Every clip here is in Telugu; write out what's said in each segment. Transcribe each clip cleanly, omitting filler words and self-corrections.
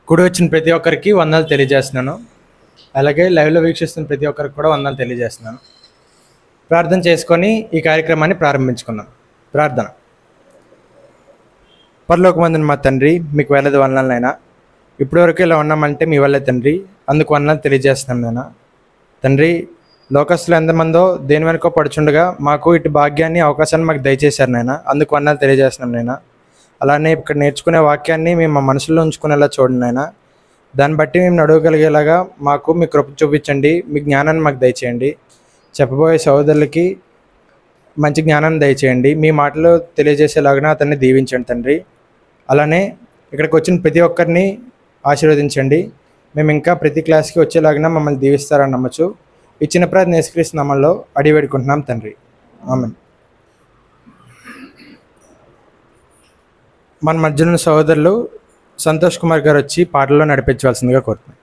కూడి వచ్చిన ప్రతి ఒక్కరికి వందనాలు తెలియజేస్తున్నాను. అలాగే లైవ్లో వీక్షిస్తున్న ప్రతి ఒక్కరికి కూడా వందనాలు తెలియజేస్తున్నాను. ప్రార్థన చేసుకొని ఈ కార్యక్రమాన్ని ప్రారంభించుకుందాం. ప్రార్థన. పరలోకమందున మా తండ్రి, మీకు వేలాది వందనాలనైనా. ఇప్పటివరకు ఇలా ఉన్నామంటే మీ వల్లే తండ్రి, అందుకు వందనాలు తెలియజేస్తున్నాం నైనా. తండ్రి, లోకస్తులు ఎంతమందో దేని వెనుకో పడుచుండగా మాకు ఇటు భాగ్యాన్ని అవకాశాన్ని మాకు దయచేశారు నైనా, అందుకు వందనాలు తెలియజేస్తున్నాం నైనా. అలానే ఇక్కడ నేర్చుకునే వాక్యాన్ని మేము మా మనసులో ఉంచుకునేలా చూడండి నైనా. దాన్ని బట్టి మేము నడవగలిగేలాగా మాకు మీ కృప చూపించండి, మీ జ్ఞానాన్ని మాకు దయచేయండి. చెప్పబోయే సహోదరులకి మంచి జ్ఞానాన్ని దయచేయండి, మీ మాటలు తెలియజేసేలాగా అతన్ని దీవించండి తండ్రి. అలానే ఇక్కడికి వచ్చిన ప్రతి ఒక్కరిని ఆశీర్వదించండి. మేము ఇంకా ప్రతి క్లాస్కి వచ్చేలాగా మమ్మల్ని దీవిస్తారని నమ్మచ్చు. ఇచ్చిన ప్రార్థన యేసుక్రీస్తు నామములో అడిగి వేడుకుంటున్నాం తండ్రి, ఆమేన్. మన మధ్యన సహోదరులు సంతోష్ కుమార్ గారు వచ్చి పాటల్లో నడిపించవలసిందిగా కోరుతున్నాం.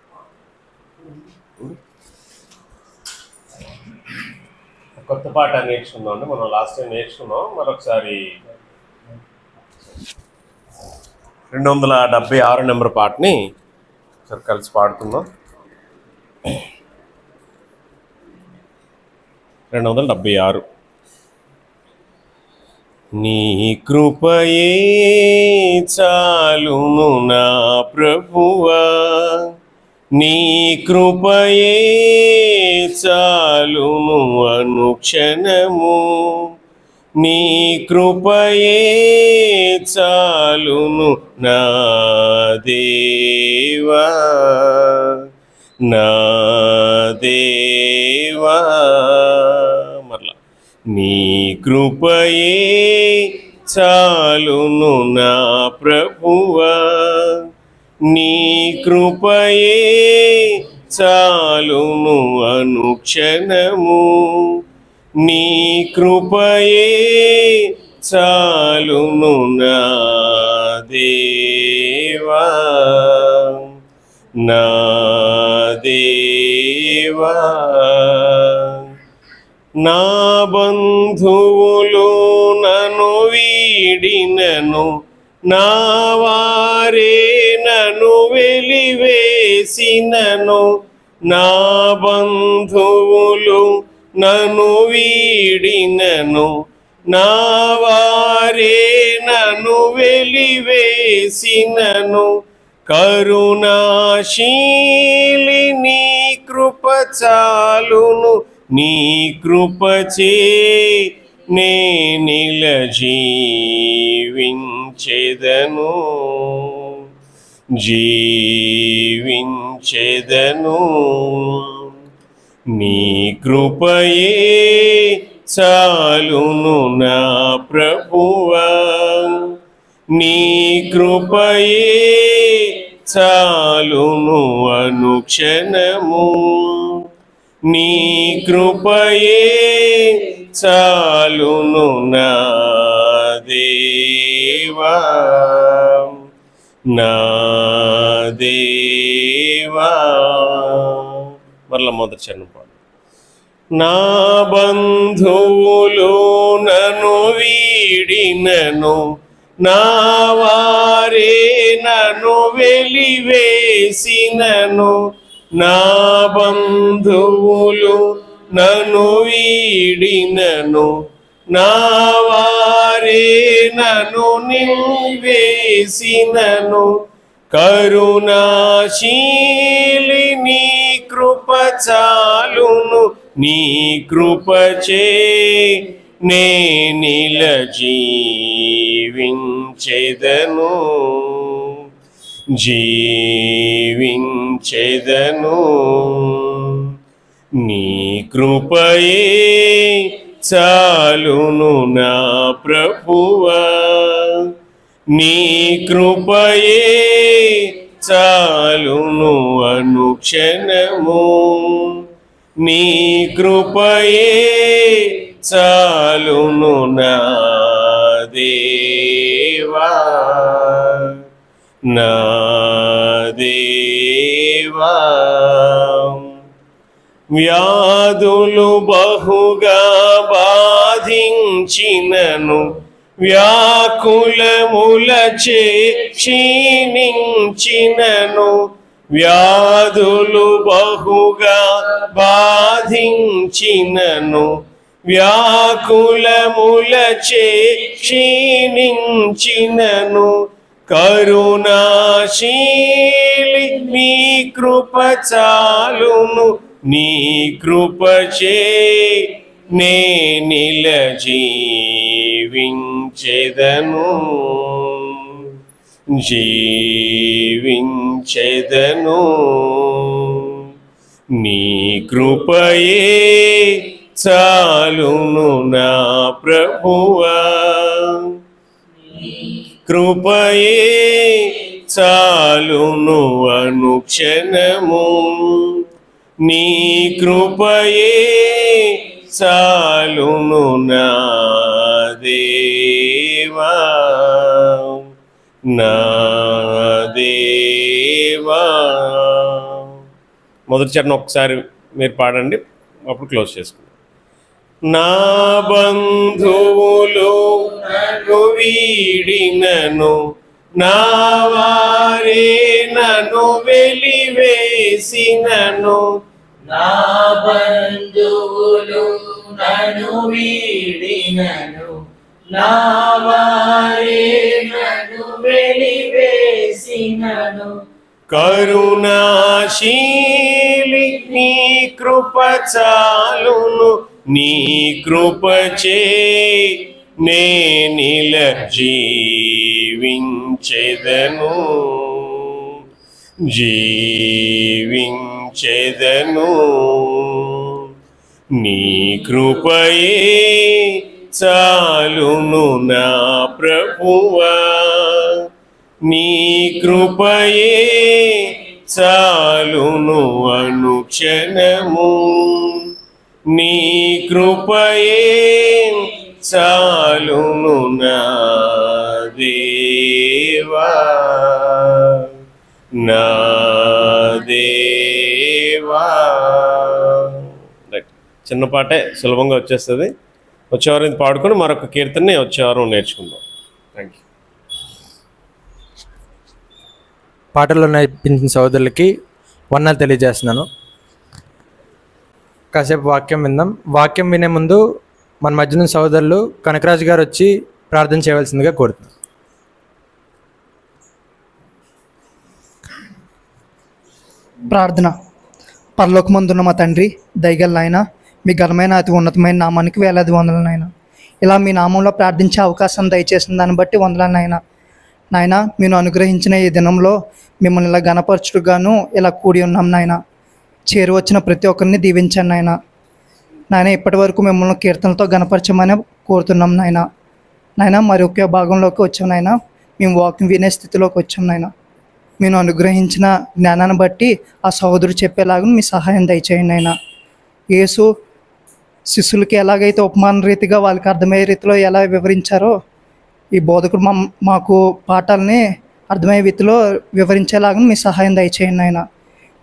కొత్త పాట నేర్చుకుందాం అండి. మనం లాస్ట్ టైం నేర్చుకున్నాం. మరొకసారి 276 నెంబర్ పాటని ఒకసారి కలిసి పాడుకుందాం. 276. నీ కృపయే చాలును నా ప్రభువా, నీ కృపయే చాలును అనుక్షణము, నీ కృపయే చాలును నా దేవా, నా దేవా. మరలా, నీ కృపయే చాలును నా ప్రభువా, నీ కృపయే చాలును అనుక్షణము, నీ కృపయే చాలును నా దేవా, నా దేవా. నా బంధువులు నన్ను వీడినను, నా వారే నన్ను వెలివేసినను, నా బంధువులు నన్ను వీడినను, నా వారే నన్ను వెలివేసినను, కరుణాశీలి నీ కృప చాలును, నీ కృపచే నేనిల జీవించెదను, జీవించెదను. నీ కృపయే చాలును నా ప్రభువా, నీ కృపయే చాలును అనుక్షణము, నీ కృపయే చాలును నా దేవా, నా దేవా. మరలా మొదటి చరణం పాడు. నా బంధువులు నన్ను వీడినను, నా వారే నన్ను వెలివేసినను, నా బంధువులు నన్ను వీడినను, నా వారే నన్ను నిలివేసినను, కరుణాశీలి నీ కృప చాలును, నీ కృపచే నేనిల జీవించెదను, జీవించెదను. నీ కృపయే చాలును నా ప్రభువా, నీ కృపయే చాలును అనుక్షణము, నీ కృపయే చాలును నా దేవా, నా దేవా. వ్యాధులు బహుగా బాధించినను, వ్యాకులములచే క్షీణించినను వ్యాధులు బహుగా బాధించినను వ్యాకులములచే క్షీణించినను కరుణాశీలి నీ కృప చాలును నీ కృపచే నే జీవించెదను జీవించెదను నీ కృపయే చాలును నా ప్రభువా కృపయే చాలును అనుక్షణము నీ కృపయే చాలును నా దేవా నా దేవా. మొదటి చరణం ఒకసారి మీరు పాడండి, అప్పుడు క్లోజ్ చేసుకుందాం. నా బంధువులు నన్ను వీడినను నా వారే నన్ను వెలివేసినను నా బంధువులు నన్ను వీడినను నా వారే నన్ను వెలివేసినను కరుణాశీలి నీ కృప చాలును నీ కృపచే నే జీవించెదను జీవించెదను నీ కృపయే చాలును నా ప్రభువా నీ కృపయే చాలును అనుక్షణము నీ కృపయే చాలును నా దేవా నా దేవా. చిన్న పాటే సులభంగా వచ్చేస్తుంది. వచ్చేవారు ఇది పాడుకొని మరొక కీర్తనని వచ్చేవారు నేర్చుకుందాం. Thank you. పాటల్లో నేర్పించిన సోదరులకి వందనాలు తెలియజేస్తున్నాను. కాసేపు వాక్యం విందాం. వాక్యం వినే ముందు మన మధ్యన సోదరులు కనకరాజు గారు వచ్చి ప్రార్థన చేయవలసిందిగా కోరుతున్నాను. ప్రార్థన. పరలోకమందున్న మా తండ్రి, దయగల నాయన, మీ ఘనమైన అతి ఉన్నతమైన నామానికి వేలాది వందలు నాయన. ఇలా మీ నామంలో ప్రార్థించే అవకాశం దయచేసిన దాన్ని బట్టి వందలు నాయన. నాయన, మీరు అనుగ్రహించిన ఈ దినంలో మిమ్మల్ని ఇలా ఘనపరచుడుగాను ఇలా కూడి ఉన్నాం నాయన. చేరువచ్చిన ప్రతి ఒక్కరిని దీవించండి నాయన. నాయన, ఇప్పటి వరకు మిమ్మల్ని కీర్తనలతో ఘనపరచమని కోరుతున్నాం నాయన. నాయన, మరి ఒకే భాగంలోకి వచ్చాం నాయన. మేము వాక్యం వినే స్థితిలోకి వచ్చాం నాయన. మీరు అనుగ్రహించిన జ్ఞానాన్ని బట్టి ఆ సహోదరుడు చెప్పేలాగా మీ సహాయం దయచేయండి నాయన. యేసు శిష్యులకి ఎలాగైతే ఉపమాన రీతిగా వాళ్ళకి అర్థమయ్యే రీతిలో ఎలా వివరించారో ఈ బోధకుడు మాకు పాఠాలని అర్థమయ్యే రీతిలో వివరించేలాగా మీ సహాయం దయచేయండి నాయన.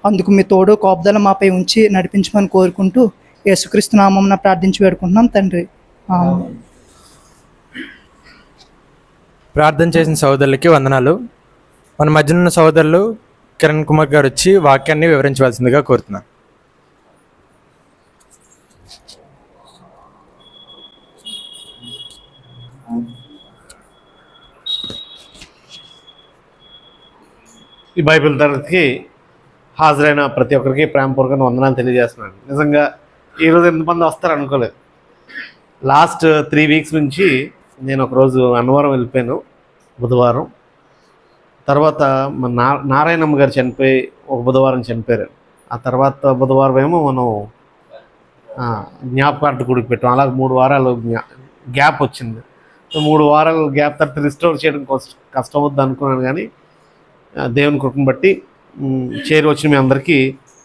అందుకు మీ తోడు కాపుదల మాపై ఉంచి నడిపించమని కోరుకుంటూ యేసుక్రీస్తు నామమున ప్రార్థించి వేడుకుంటున్నాం తండ్రి. ప్రార్థన చేసిన సోదరులకి వందనాలు. మన మధ్యన ఉన్న సోదరులు కిరణ్ కుమార్ గారు వచ్చి వాక్యాన్ని వివరించవలసిందిగా కోరుతున్నాను. ఈ బైబిల్ తరగతికి హాజరైన ప్రతి ఒక్కరికి ప్రేమపూర్వకంగా వందనాలు తెలియజేస్తున్నాను. నిజంగా ఈరోజు ఎంతమంది వస్తారు అనుకోలేదు. లాస్ట్ 3 వీక్స్ నుంచి నేను ఒకరోజు అన్నవరం వెళ్ళిపోయాను, బుధవారం. తర్వాత మన నారాయణమ్మ గారు చనిపోయి ఒక బుధవారం చనిపోయారు. ఆ తర్వాత బుధవారం ఏమో మనం జ్ఞాపకార్థ గుడికి పెట్టాం. అలా 3 వారాలు గ్యాప్ వచ్చింది. 3 వారాలు గ్యాప్ తర్వాత రిస్టోర్ చేయడం కష్టం అవుద్ది అనుకున్నాను. కానీ దేవుని కృపను బట్టి చేరి వచ్చిన మీ అందరికీ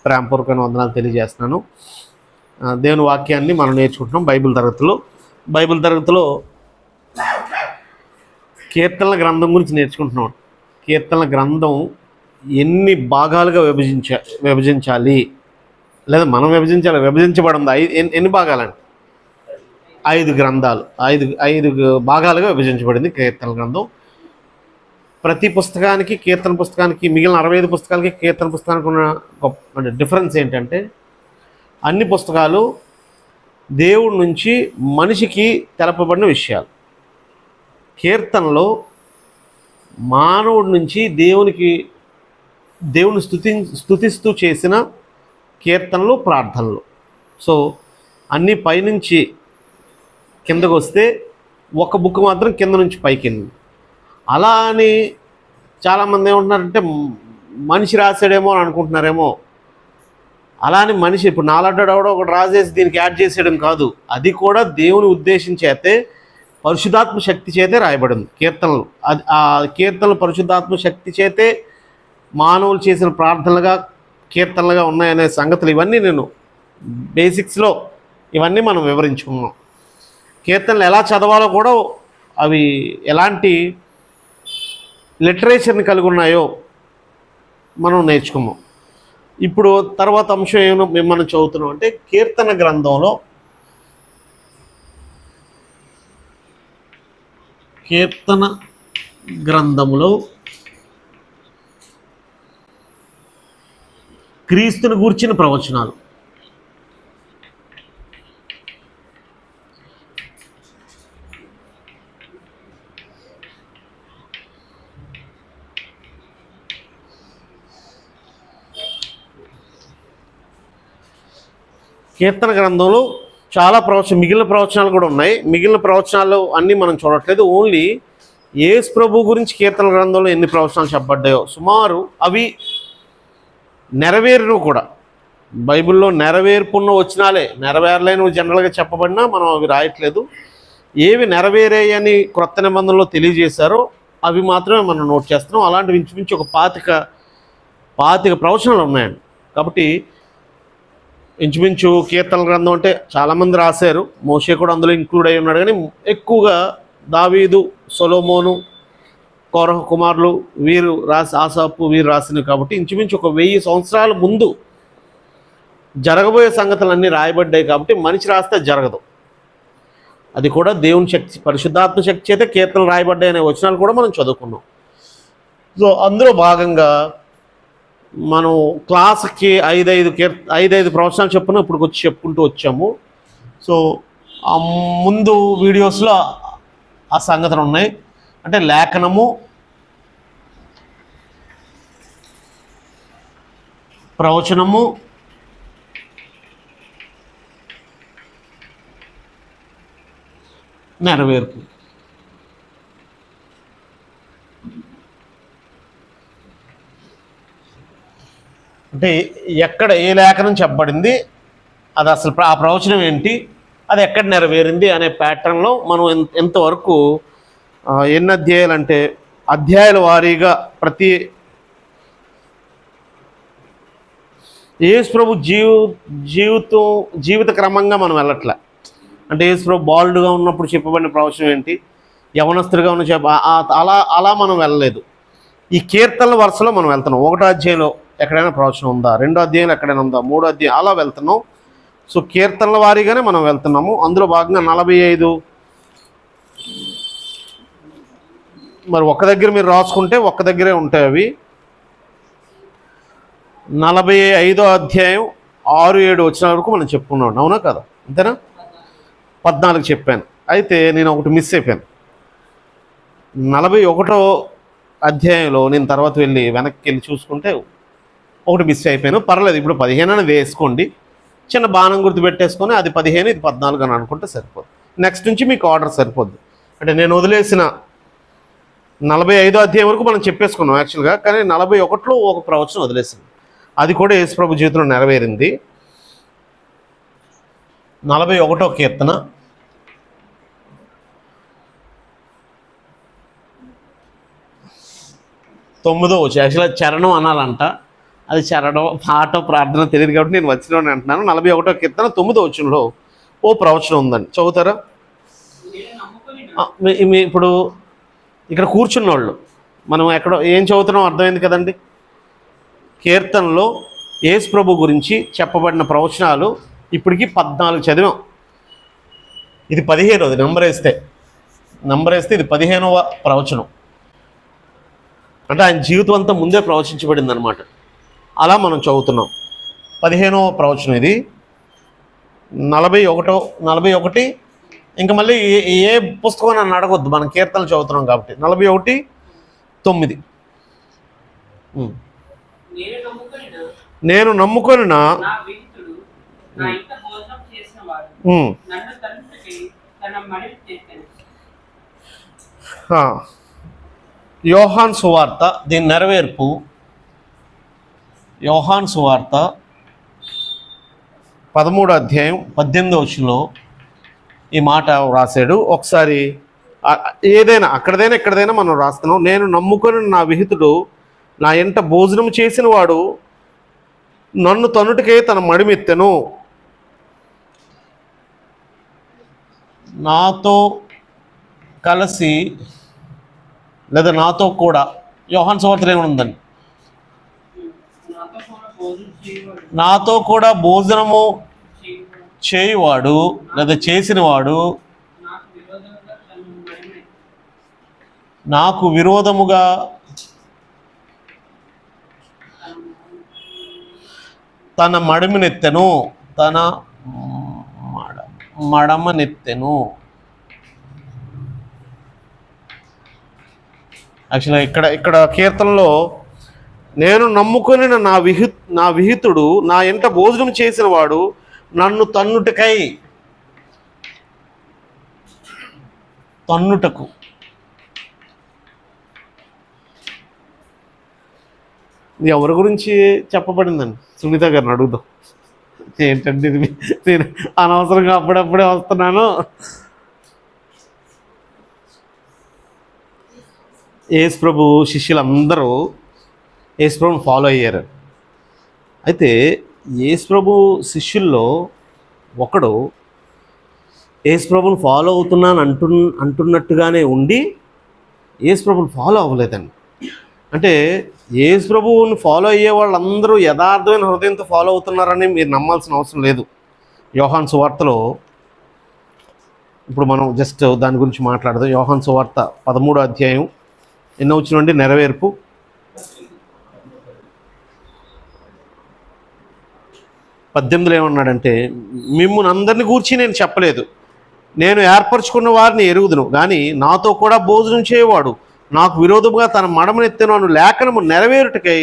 ప్రేమపూర్వకమైన వందనాలు తెలియజేస్తున్నాను. దేవుని వాక్యాన్ని మనం నేర్చుకుంటున్నాం బైబిల్ తరగతిలో కీర్తనల గ్రంథం గురించి నేర్చుకుంటున్నాం. కీర్తనల గ్రంథం ఎన్ని భాగాలుగా విభజించాలి, లేదా మనం విభజించబడింది ఎన్ని భాగాలండి? 5 గ్రంథాలు, 5 భాగాలుగా విభజించబడింది కీర్తన గ్రంథం. ప్రతి పుస్తకానికి, కీర్తన పుస్తకానికి, మిగిలిన 65 పుస్తకాలకి కీర్తన పుస్తకానికి ఉన్న డిఫరెన్స్ ఏంటంటే అన్ని పుస్తకాలు దేవుడి నుంచి మనిషికి తెలపబడిన విషయాలు. కీర్తనలో మానవుడి నుంచి దేవుని స్తుతిస్తూ చేసిన కీర్తనలు, ప్రార్థనలు. సో అన్నీ పైనుంచి కిందకు వస్తే ఒక బుక్ మాత్రం కింద నుంచి పైకి. అలా అని చాలామంది ఏమంటున్నారంటే మనిషి రాసాడేమో అని అనుకుంటున్నారేమో. అలా అని మనిషి ఇప్పుడు నాలడ్డాడు అవడం ఒకటి రాసేసి దీనికి యాడ్ చేసేయడం కాదు. అది కూడా దేవుని ఉద్దేశం చేతే పరిశుద్ధాత్మ శక్తి చేతే రాయబడింది కీర్తనలు. ఆ కీర్తనలు పరిశుద్ధాత్మ శక్తి చేతే మానవులు చేసిన ప్రార్థనలుగా కీర్తనలుగా ఉన్నాయనే సంగతులు ఇవన్నీ నేను బేసిక్స్లో ఇవన్నీ మనం వివరించుకున్నాం. కీర్తనలు ఎలా చదవాలో కూడా అవి ఎలాంటి లిటరేచర్ని కలిగి ఉన్నాయో మనం నేర్చుకున్నాం. ఇప్పుడు తర్వాత అంశం ఏమో మనం చదువుతున్నాం అంటే కీర్తన గ్రంథంలో క్రీస్తుని గూర్చిన ప్రవచనాలు. కీర్తన గ్రంథంలో చాలా మిగిలిన ప్రవచనాలు కూడా ఉన్నాయి. మిగిలిన ప్రవచనాలు అన్నీ మనం చూడట్లేదు. ఓన్లీ యేసు ప్రభు గురించి కీర్తన గ్రంథంలో ఎన్ని ప్రవచనాలు చెప్పబడ్డాయో సుమారు అవి నెరవేరును కూడా. బైబిల్లో నెరవేర్పున్న వచనాలే, నెరవేరలేని జనరల్గా చెప్పబడినా మనం అవి రాయట్లేదు. ఏవి నెరవేరాయని క్రొత్త నిబంధనలో తెలియజేశారో అవి మాత్రమే మనం నోట్ చేస్తున్నాం. అలాంటివి ఇంచుమించు ఒక 25 ప్రవచనాలు ఉన్నాయండి. కాబట్టి ఇంచుమించు కీర్తన గ్రంథం అంటే చాలామంది రాశారు, మోషే కూడా అందులో ఇంక్లూడ్ అయి ఉన్నాడు. కానీ ఎక్కువగా దావీదు, సొలొమోను, కోరహ కుమారులు వీరు ఆసాపు వీరు రాసినవి. కాబట్టి ఇంచుమించు ఒక 1000 సంవత్సరాల ముందు జరగబోయే సంగతులన్నీ రాయబడ్డాయి. కాబట్టి మనిషి రాస్తే జరగదు. అది కూడా దేవుని శక్తి, పరిశుద్ధాత్మ శక్తి చేతే కీర్తనలు రాయబడ్డాయి అనే వచనాలు కూడా మనం చదువుకున్నాం. సో అందులో భాగంగా మనం క్లాస్కి 5 ప్రవచనాలు చెప్పున ఇప్పుడు వచ్చి చెప్పుకుంటూ వచ్చాము. సో ముందు వీడియోస్లో ఆ సంగతులు ఉన్నాయి. అంటే లేఖనము, ప్రవచనము, నెరవేర్పు. అంటే ఎక్కడ ఏ లేఖనం చెప్పబడింది, అది అసలు ఆ ప్రవచనం ఏంటి, అది ఎక్కడ నెరవేరింది అనే ప్యాటర్న్లో మనం ఎంతవరకు ఎన్ని అధ్యాయాలు అంటే అధ్యాయాల వారీగా ప్రతి యేసు ప్రభు జీవిత క్రమంగా మనం వెళ్ళట్లే. అంటే యేసు ప్రభు బాలుడుగా ఉన్నప్పుడు చెప్పబడిన ప్రవచనం ఏంటి, యవనస్తుడిగా ఉన్న అలా మనం వెళ్ళలేదు. ఈ కీర్తనల వరుసలో మనం వెళ్తున్నాం. 1వ అధ్యాయంలో ఎక్కడైనా ప్రవచనం ఉందా, 2వ అధ్యాయంలో ఎక్కడైనా ఉందా, 3వ అధ్యాయం అలా వెళ్తున్నాం. సో కీర్తనల వారీగానే మనం వెళ్తున్నాము. అందులో భాగంగా 45 మరి ఒక్క దగ్గర మీరు రాసుకుంటే ఒక్క దగ్గరే ఉంటాయి అవి. 45వ అధ్యాయం 6-7 వచనాల వరకు మనం చెప్పుకున్నాం. అవునా కదా, అంతేనా? 14 చెప్పాను. అయితే నేను ఒకటి మిస్ అయిపోయాను. 41వ అధ్యాయంలో నేను తర్వాత వెనక్కి వెళ్ళి చూసుకుంటే ఒకటి మిస్ అయిపోయాను. పర్లేదు, ఇప్పుడు 15 అని వేసుకోండి. చిన్న బాణం గుర్తు పెట్టేసుకొని అది 15 ఇది 14 అని అనుకుంటే సరిపోదు. నెక్స్ట్ నుంచి మీకు ఆర్డర్ సరిపోద్ది. అంటే నేను వదిలేసిన 45వ అధ్యాయం వరకు మనం చెప్పేసుకున్నాం యాక్చువల్గా. కానీ 41లో ఒక ప్రవచనం వదిలేసింది. అది కూడా యేసు ప్రభు జీవితంలో నెరవేరింది. 41వ కీర్తన 9వ వచ్చి యాక్చువల్గా చరణం అనాలంట. అది చరణం పాట ప్రార్థన తెలియదు కాబట్టి నేను వచ్చిన అంటున్నాను. 41వ కీర్తన 9వ వచనంలో ఓ ప్రవచనం ఉందండి, చదువుతారా? ఇప్పుడు ఇక్కడ కూర్చున్న వాళ్ళు మనం ఎక్కడో ఏం చదువుతున్నాం అర్థమైంది కదండి. కీర్తనలో యేసు ప్రభు గురించి చెప్పబడిన ప్రవచనాలు ఇప్పటికీ 14 చదివాం. ఇది 15వ, నంబర్ వేస్తే ఇది 15వ ప్రవచనం. అంటే ఆయన జీవితం అంతా ముందే ప్రవచించబడింది అనమాట. అలా మనం చదువుతున్నాం. 15వ ప్రవచనం ఇది. 41 ఇంకా మళ్ళీ ఏ పుస్తకం నన్ను అడగొద్దు, మనం కీర్తనలు చదువుతున్నాం కాబట్టి. 41:9 నేను నమ్ముకొని యోహాను సువార్త, దీని నెరవేర్పు యోహాను సువార్త 13వ అధ్యాయం 18వ వచనంలో ఈ మాట రాశాడు. ఒకసారి ఏదైనా అక్కడదైనా ఇక్కడదైనా మనం రాస్తున్నాం. నేను నమ్ముకొని నా విహితుడు నా ఎంట భోజనం చేసిన వాడు నన్ను తనుటికే తన మడిమెత్తెను, నాతో కలిసి లేదా నాతో కూడా. యోహాను సువార్తలో ఏముందండి? నాతో కూడా భోజనము చేయువాడు లేదా చేసినవాడు నాకు విరోధముగా తన మడమనెత్తెను, మడమనెత్తెను. యాక్చువల్గా ఇక్కడ కీర్తనలో నేను నమ్ముకొని నా విహితుడు నా ఎంట భోజనం చేసిన వాడు నన్ను తన్నుటకు. ఇది ఎవరి గురించి చెప్పబడిందండి? సునీత గారిని అడుగుదాం. ఏంటంటే ఇది నేను అనవసరంగా అప్పుడప్పుడే వస్తున్నాను. యేసు ప్రభు శిష్యులందరూ యేసు ప్రభుని ఫాలో అయ్యారు. అయితే యేసు ప్రభు శిష్యుల్లో ఒకడు యేసు ప్రభుని ఫాలో అవుతున్నాను అంటున్నట్టుగానే ఉండి యేసు ప్రభుని ఫాలో అవ్వలేదండి. అంటే యేసు ప్రభువుని ఫాలో అయ్యే వాళ్ళందరూ యథార్థమైన హృదయంతో ఫాలో అవుతున్నారని మీరు నమ్మాల్సిన అవసరం లేదు. యోహాను సువార్తలో ఇప్పుడు మనం జస్ట్ దాని గురించి మాట్లాడదాం. యోహాను సువార్త 13వ అధ్యాయం ఎన్నో వచ్చినండి నెరవేర్పు 18లో ఏమన్నాడంటే, మిమ్మును అందరిని గూర్చి నేను చెప్పలేదు, నేను ఏర్పరచుకున్న వారిని ఎరుగుదును, కానీ నాతో కూడా భోజనం చేయవాడు నాకు విరోధముగా తన మడమనెత్తెను అను లేఖనము నెరవేరుటకై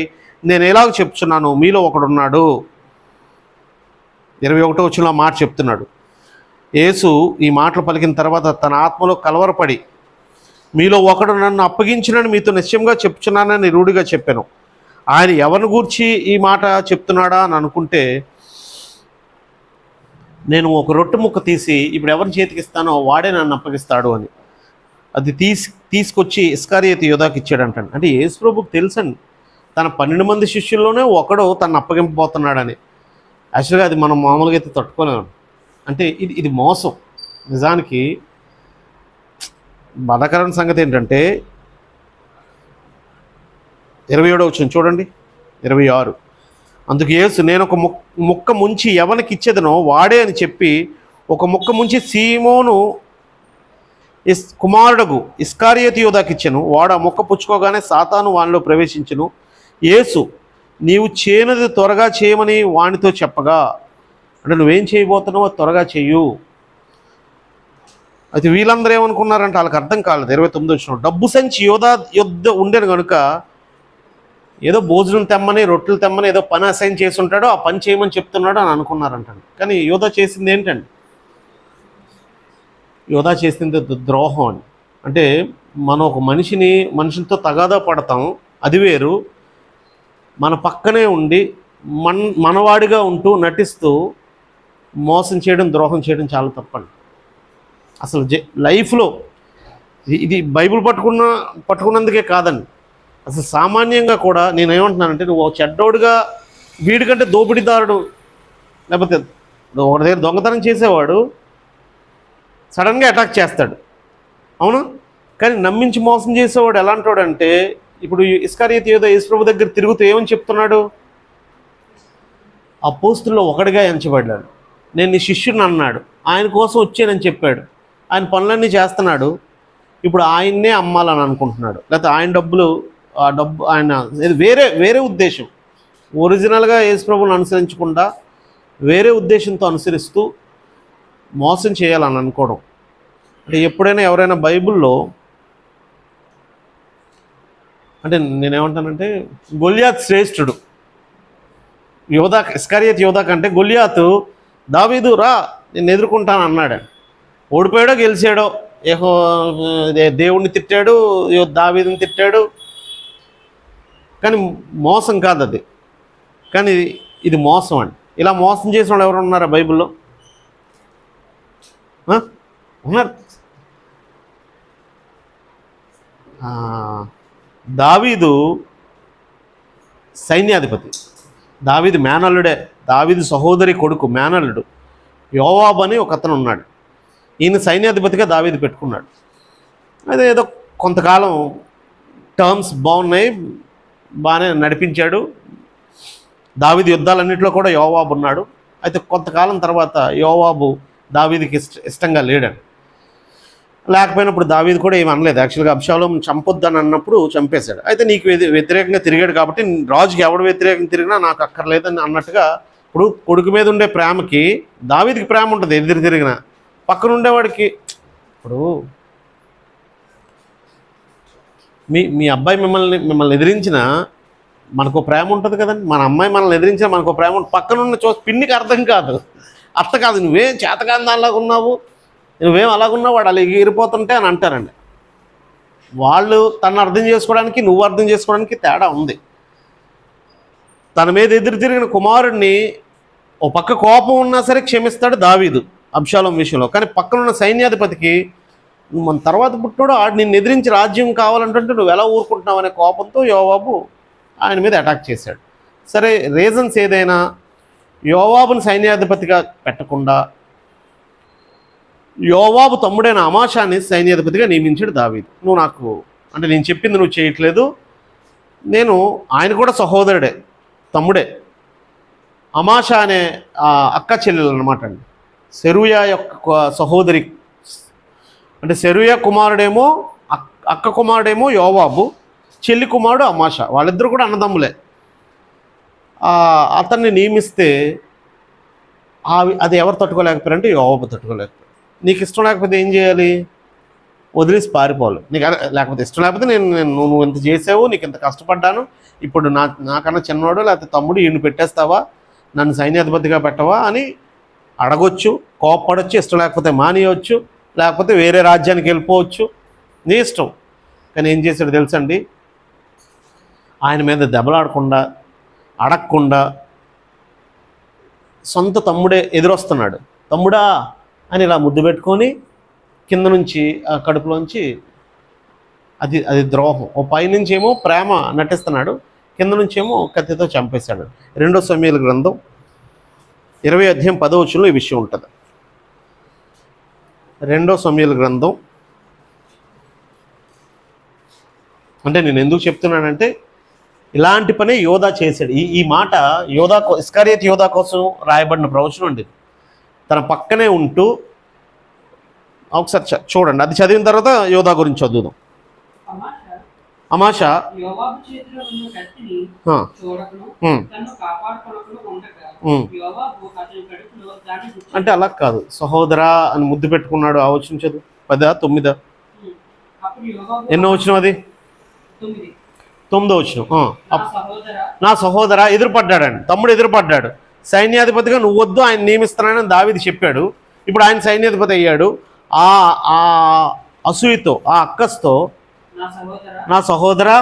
నేను ఎలాగ చెప్తున్నాను, మీలో ఒకడున్నాడు. 21వ వచనంలో మాట చెప్తున్నాడు. యేసు ఈ మాటలు పలికిన తర్వాత తన ఆత్మలో కలవరపడి, మీలో ఒకడు నన్ను అప్పగించినని మీతో నిశ్చయంగా చెప్తున్నానని రూఢిగా చెప్పాను. ఆయన ఎవరిని గూర్చి ఈ మాట చెప్తున్నాడా అని అనుకుంటే, నేను ఒక రొట్టె ముక్క తీసి ఇప్పుడు ఎవరి చేతికి ఇస్తానో వాడే నన్ను అప్పగిస్తాడు అని అది తీసుకొచ్చి ఇస్కారియోతు యూదాకి ఇచ్చాడంటాడు. అంటే యేసు ప్రభువుకు తెలుసండి తన 12 మంది శిష్యుల్లోనే ఒకడు తను అప్పగింపబోతున్నాడని. యాక్చువల్గా అది మనం మామూలుగా అయితే తట్టుకోలేము. అంటే ఇది మోసం. నిజానికి బాధాకరమైన సంగతి ఏంటంటే 27వ వచనం చూడండి, 26. అందుకు యేసు, నేను ఒక ముక్క ముంచి ఎవరికి ఇచ్చేదనో వాడే అని చెప్పి ఒక ముక్క ముంచి సీమోను కుమారుడగు ఇస్కారియోతు యూదాకి ఇచ్చెను. వాడు ఆ ముక్క పుచ్చుకోగానే సాతాను వానిలో ప్రవేశించెను. యేసు, నీవు చేయనది త్వరగా చేయమని వానితో చెప్పగా, అంటే నువ్వేం చేయబోతున్నావో త్వరగా చెయ్యు. అయితే వీళ్ళందరూ ఏమనుకున్నారంటే వాళ్ళకి అర్థం కాలేదు. 29 వచ్చిన డబ్బు సంచి యోధా యుద్ధ ఉండేను కనుక ఏదో భోజనం తెమ్మని రొట్టెలు తెమ్మని ఏదో పని అసైన్ చేసి ఉంటాడో ఆ పని చేయమని చెప్తున్నాడు అని అనుకున్నారంటండి. కానీ యోధా చేసింది ఏంటండి? యోధా చేసింది ద్రోహం అని. అంటే మనం ఒక మనిషితో తగాదా పడతాం, అది వేరు. మన పక్కనే ఉండి మనవాడిగా ఉంటూ నటిస్తూ మోసం చేయడం, ద్రోహం చేయడం చాలా తప్పండి. అసలు లైఫ్లో ఇది బైబిల్ పట్టుకున్నందుకే కాదండి, అసలు సామాన్యంగా కూడా నేనేమంటున్నానంటే, నువ్వు చెడ్డోడుగా వీడికంటే దోపిడీదారుడు లేకపోతే ఒక దగ్గర దొంగతనం చేసేవాడు సడన్గా అటాక్ చేస్తాడు, అవును. కానీ నమ్మించి మోసం చేసేవాడు ఎలాంటోడంటే, ఇప్పుడు ఇస్కారియోతు యూదా యేసు ప్రభు దగ్గర తిరుగుతూ ఏమని చెప్తున్నాడు? అపోస్తుల్లో ఒకడిగా ఎంచబడ్డాడు, నేను నీ శిష్యుని అన్నాడు, ఆయన కోసం వచ్చానని చెప్పాడు. ఆయన పనులన్నీ చేస్తున్నాడు. ఇప్పుడు ఆయన్నే అమ్మాలని అనుకుంటున్నాడు, లేకపోతే ఆయన డబ్బులు ఆ డబ్బు ఆయన వేరే వేరే ఉద్దేశం, ఒరిజినల్గా యేసుప్రభువుని అనుసరించకుండా వేరే ఉద్దేశంతో అనుసరిస్తూ మోసం చేయాలని అనుకోవడం. అంటే ఎప్పుడైనా ఎవరైనా బైబిల్లో, అంటే నేనేమంటానంటే గొల్యాత్ శ్రేష్ఠుడు, యోధా ఇస్కరియోతు యోధా కంటే గొల్యాతు దావీదు రా నేను ఎదుర్కొంటాను అన్నాడు. ఓడిపోయాడో గెలిచాడో, దేవుణ్ణి తిట్టాడు, దావీదుని తిట్టాడు, కానీ మోసం కాదు అది. కానీ ఇది మోసం అండి. ఇలా మోసం చేసిన వాళ్ళు ఎవరు ఉన్నారా బైబిల్లో? ఉన్నారు. దావీదు సైన్యాధిపతి, దావీదు మేనల్లుడే, దావీదు సహోదరి కొడుకు మేనల్లుడు యోవాబు అని ఒక అతను ఉన్నాడు. ఈయన సైన్యాధిపతిగా దావీదు పెట్టుకున్నాడు. అదే ఏదో కొంతకాలం టర్మ్స్ బాగున్నాయి, బాగానే నడిపించాడు. దావీదు యుద్ధాలన్నింటిలో కూడా యోవాబు ఉన్నాడు. అయితే కొంతకాలం తర్వాత యోవాబు దావీదుకి ఇష్టంగా లేడాడు. లేకపోయినప్పుడు దావీదు కూడా ఏమి అనలేదు. యాక్చువల్గా అబ్షాలోము చంపొద్దని అన్నప్పుడు చంపేశాడు. అయితే నీకు వ్యతిరేకంగా తిరిగాడు కాబట్టి రాజుకి ఎవడు వ్యతిరేకంగా తిరిగినా నాకు అక్కర్లేదని అన్నట్టుగా. ఇప్పుడు కొడుకు మీద ఉండే ప్రేమకి దావీదుకి ప్రేమ ఉంటుంది, ఎదురు తిరిగిన పక్కన ఉండేవాడికి. ఇప్పుడు మీ అబ్బాయి మిమ్మల్ని ఎదిరించినా మనకు ప్రేమ ఉంటుంది కదండి. మన అమ్మాయి మనల్ని ఎదిరించినా మనకు ప్రేమ ఉంటుంది. పక్కనున్న పిన్నికి అర్థం కాదు, అత్త కాదు, నువ్వేం చేతకాని దానిలాగా ఉన్నావు, నువ్వేం అలాగున్నావు, వాడు అలా ఎగిరిపోతుంటే అని అంటారండి. వాళ్ళు తను అర్థం చేసుకోవడానికి నువ్వు అర్థం చేసుకోవడానికి తేడా ఉంది. తన మీద ఎదురు తిరిగిన కుమారుడిని ఓ పక్క కోపం ఉన్నా సరే క్షమిస్తాడు దావీదు అబ్షాలోము విషయంలో. కానీ పక్కనున్న సైన్యాధిపతికి మన తర్వాత పుట్టినోడు ఆడు నిన్ను ఎదిరించి రాజ్యం కావాలంటుంటే నువ్వు ఎలా ఊరుకుంటున్నావు అనే కోపంతో యోవాబు ఆయన మీద అటాక్ చేశాడు. సరే, రీజన్స్ ఏదైనా యోవాబుని సైన్యాధిపతిగా పెట్టకుండా యోవాబు తమ్ముడైన అమాషాని సైన్యాధిపతిగా నియమించాడు దావీదు. నువ్వు నాకు అంటే నేను చెప్పింది నువ్వు చేయట్లేదు, ఆయన కూడా సహోదరుడే, తమ్ముడే. అమాషా అనే అక్క చెల్లెలు అనమాట అండి, సెరూయా యొక్క సహోదరి. అంటే సెరూయా కుమారుడేమో అక్క కుమారుడేమో యోవాబు, చెల్లి కుమారుడు అమాషా, వాళ్ళిద్దరూ కూడా అన్నదమ్ములే. అతన్ని నియమిస్తే అది ఎవరు తట్టుకోలేకపోయారంటే యోవాబు తట్టుకోలేకపోయారు. నీకు ఇష్టం లేకపోతే ఏం చేయాలి? వదిలేసి పారిపోవాలి. నీకు లేకపోతే ఇష్టం లేకపోతే నువ్వు ఇంత చేసావు, నీకు ఇంత కష్టపడ్డాను, ఇప్పుడు నాకన్నా చిన్నవాడు లేకపోతే తమ్ముడు ఈయన పెట్టేస్తావా, నన్ను సైన్యాధిపతిగా పెట్టవా అని అడగొచ్చు, కోప్పడొచ్చు, ఇష్టం లేకపోతే మానేయవచ్చు, లేకపోతే వేరే రాజ్యానికి వెళ్ళిపోవచ్చు, నీ ఇష్టం. కానీ ఏం చేశాడు తెలుసండి? ఆయన మీద దెబ్బలాడకుండా, అడగకుండా సొంత తమ్ముడే ఎదురొస్తున్నాడు, తమ్ముడా అని ఇలా ముద్దు పెట్టుకొని కింద నుంచి కడుపులోంచి అది ద్రోహం. ఓ పైనుంచి ఏమో ప్రేమ నటిస్తున్నాడు, కింద నుంచి ఏమో కత్తితో చంపేశాడు. 2 సమూయేలు గ్రంథం 20వ అధ్యాయం 10వ వచనంలో ఈ విషయం ఉంటుంది. 2 సమూయేలు గ్రంథం, అంటే నేను ఎందుకు చెప్తున్నానంటే ఇలాంటి పనే యోధా చేశాడు. ఈ మాట ఇస్కరియోతు యోధా కోసం రాయబడిన ప్రవచనం అండి. తన పక్కనే ఉంటూ ఒకసారి చూడండి, అది చదివిన తర్వాత యోధా గురించి చదువుదాం. అమాషా అంటే అలా కాదు, సహోదరా అని ముద్దు పెట్టుకున్నాడు. ఆ వచనం చదువు. 10, 9 ఎన్నో వచనం అది? 9వ వచనం. నా సహోదర ఎదురుపడ్డాడండి, తమ్ముడు ఎదురుపడ్డాడు. సైన్యాధిపతిగా నువ్వు వద్దు, ఆయన నియమిస్తున్నానని దావీదు చెప్పాడు. ఇప్పుడు ఆయన సైన్యాధిపతి అయ్యాడు. ఆ అసూయతో, ఆ అక్కస్తో, నా సహోదరా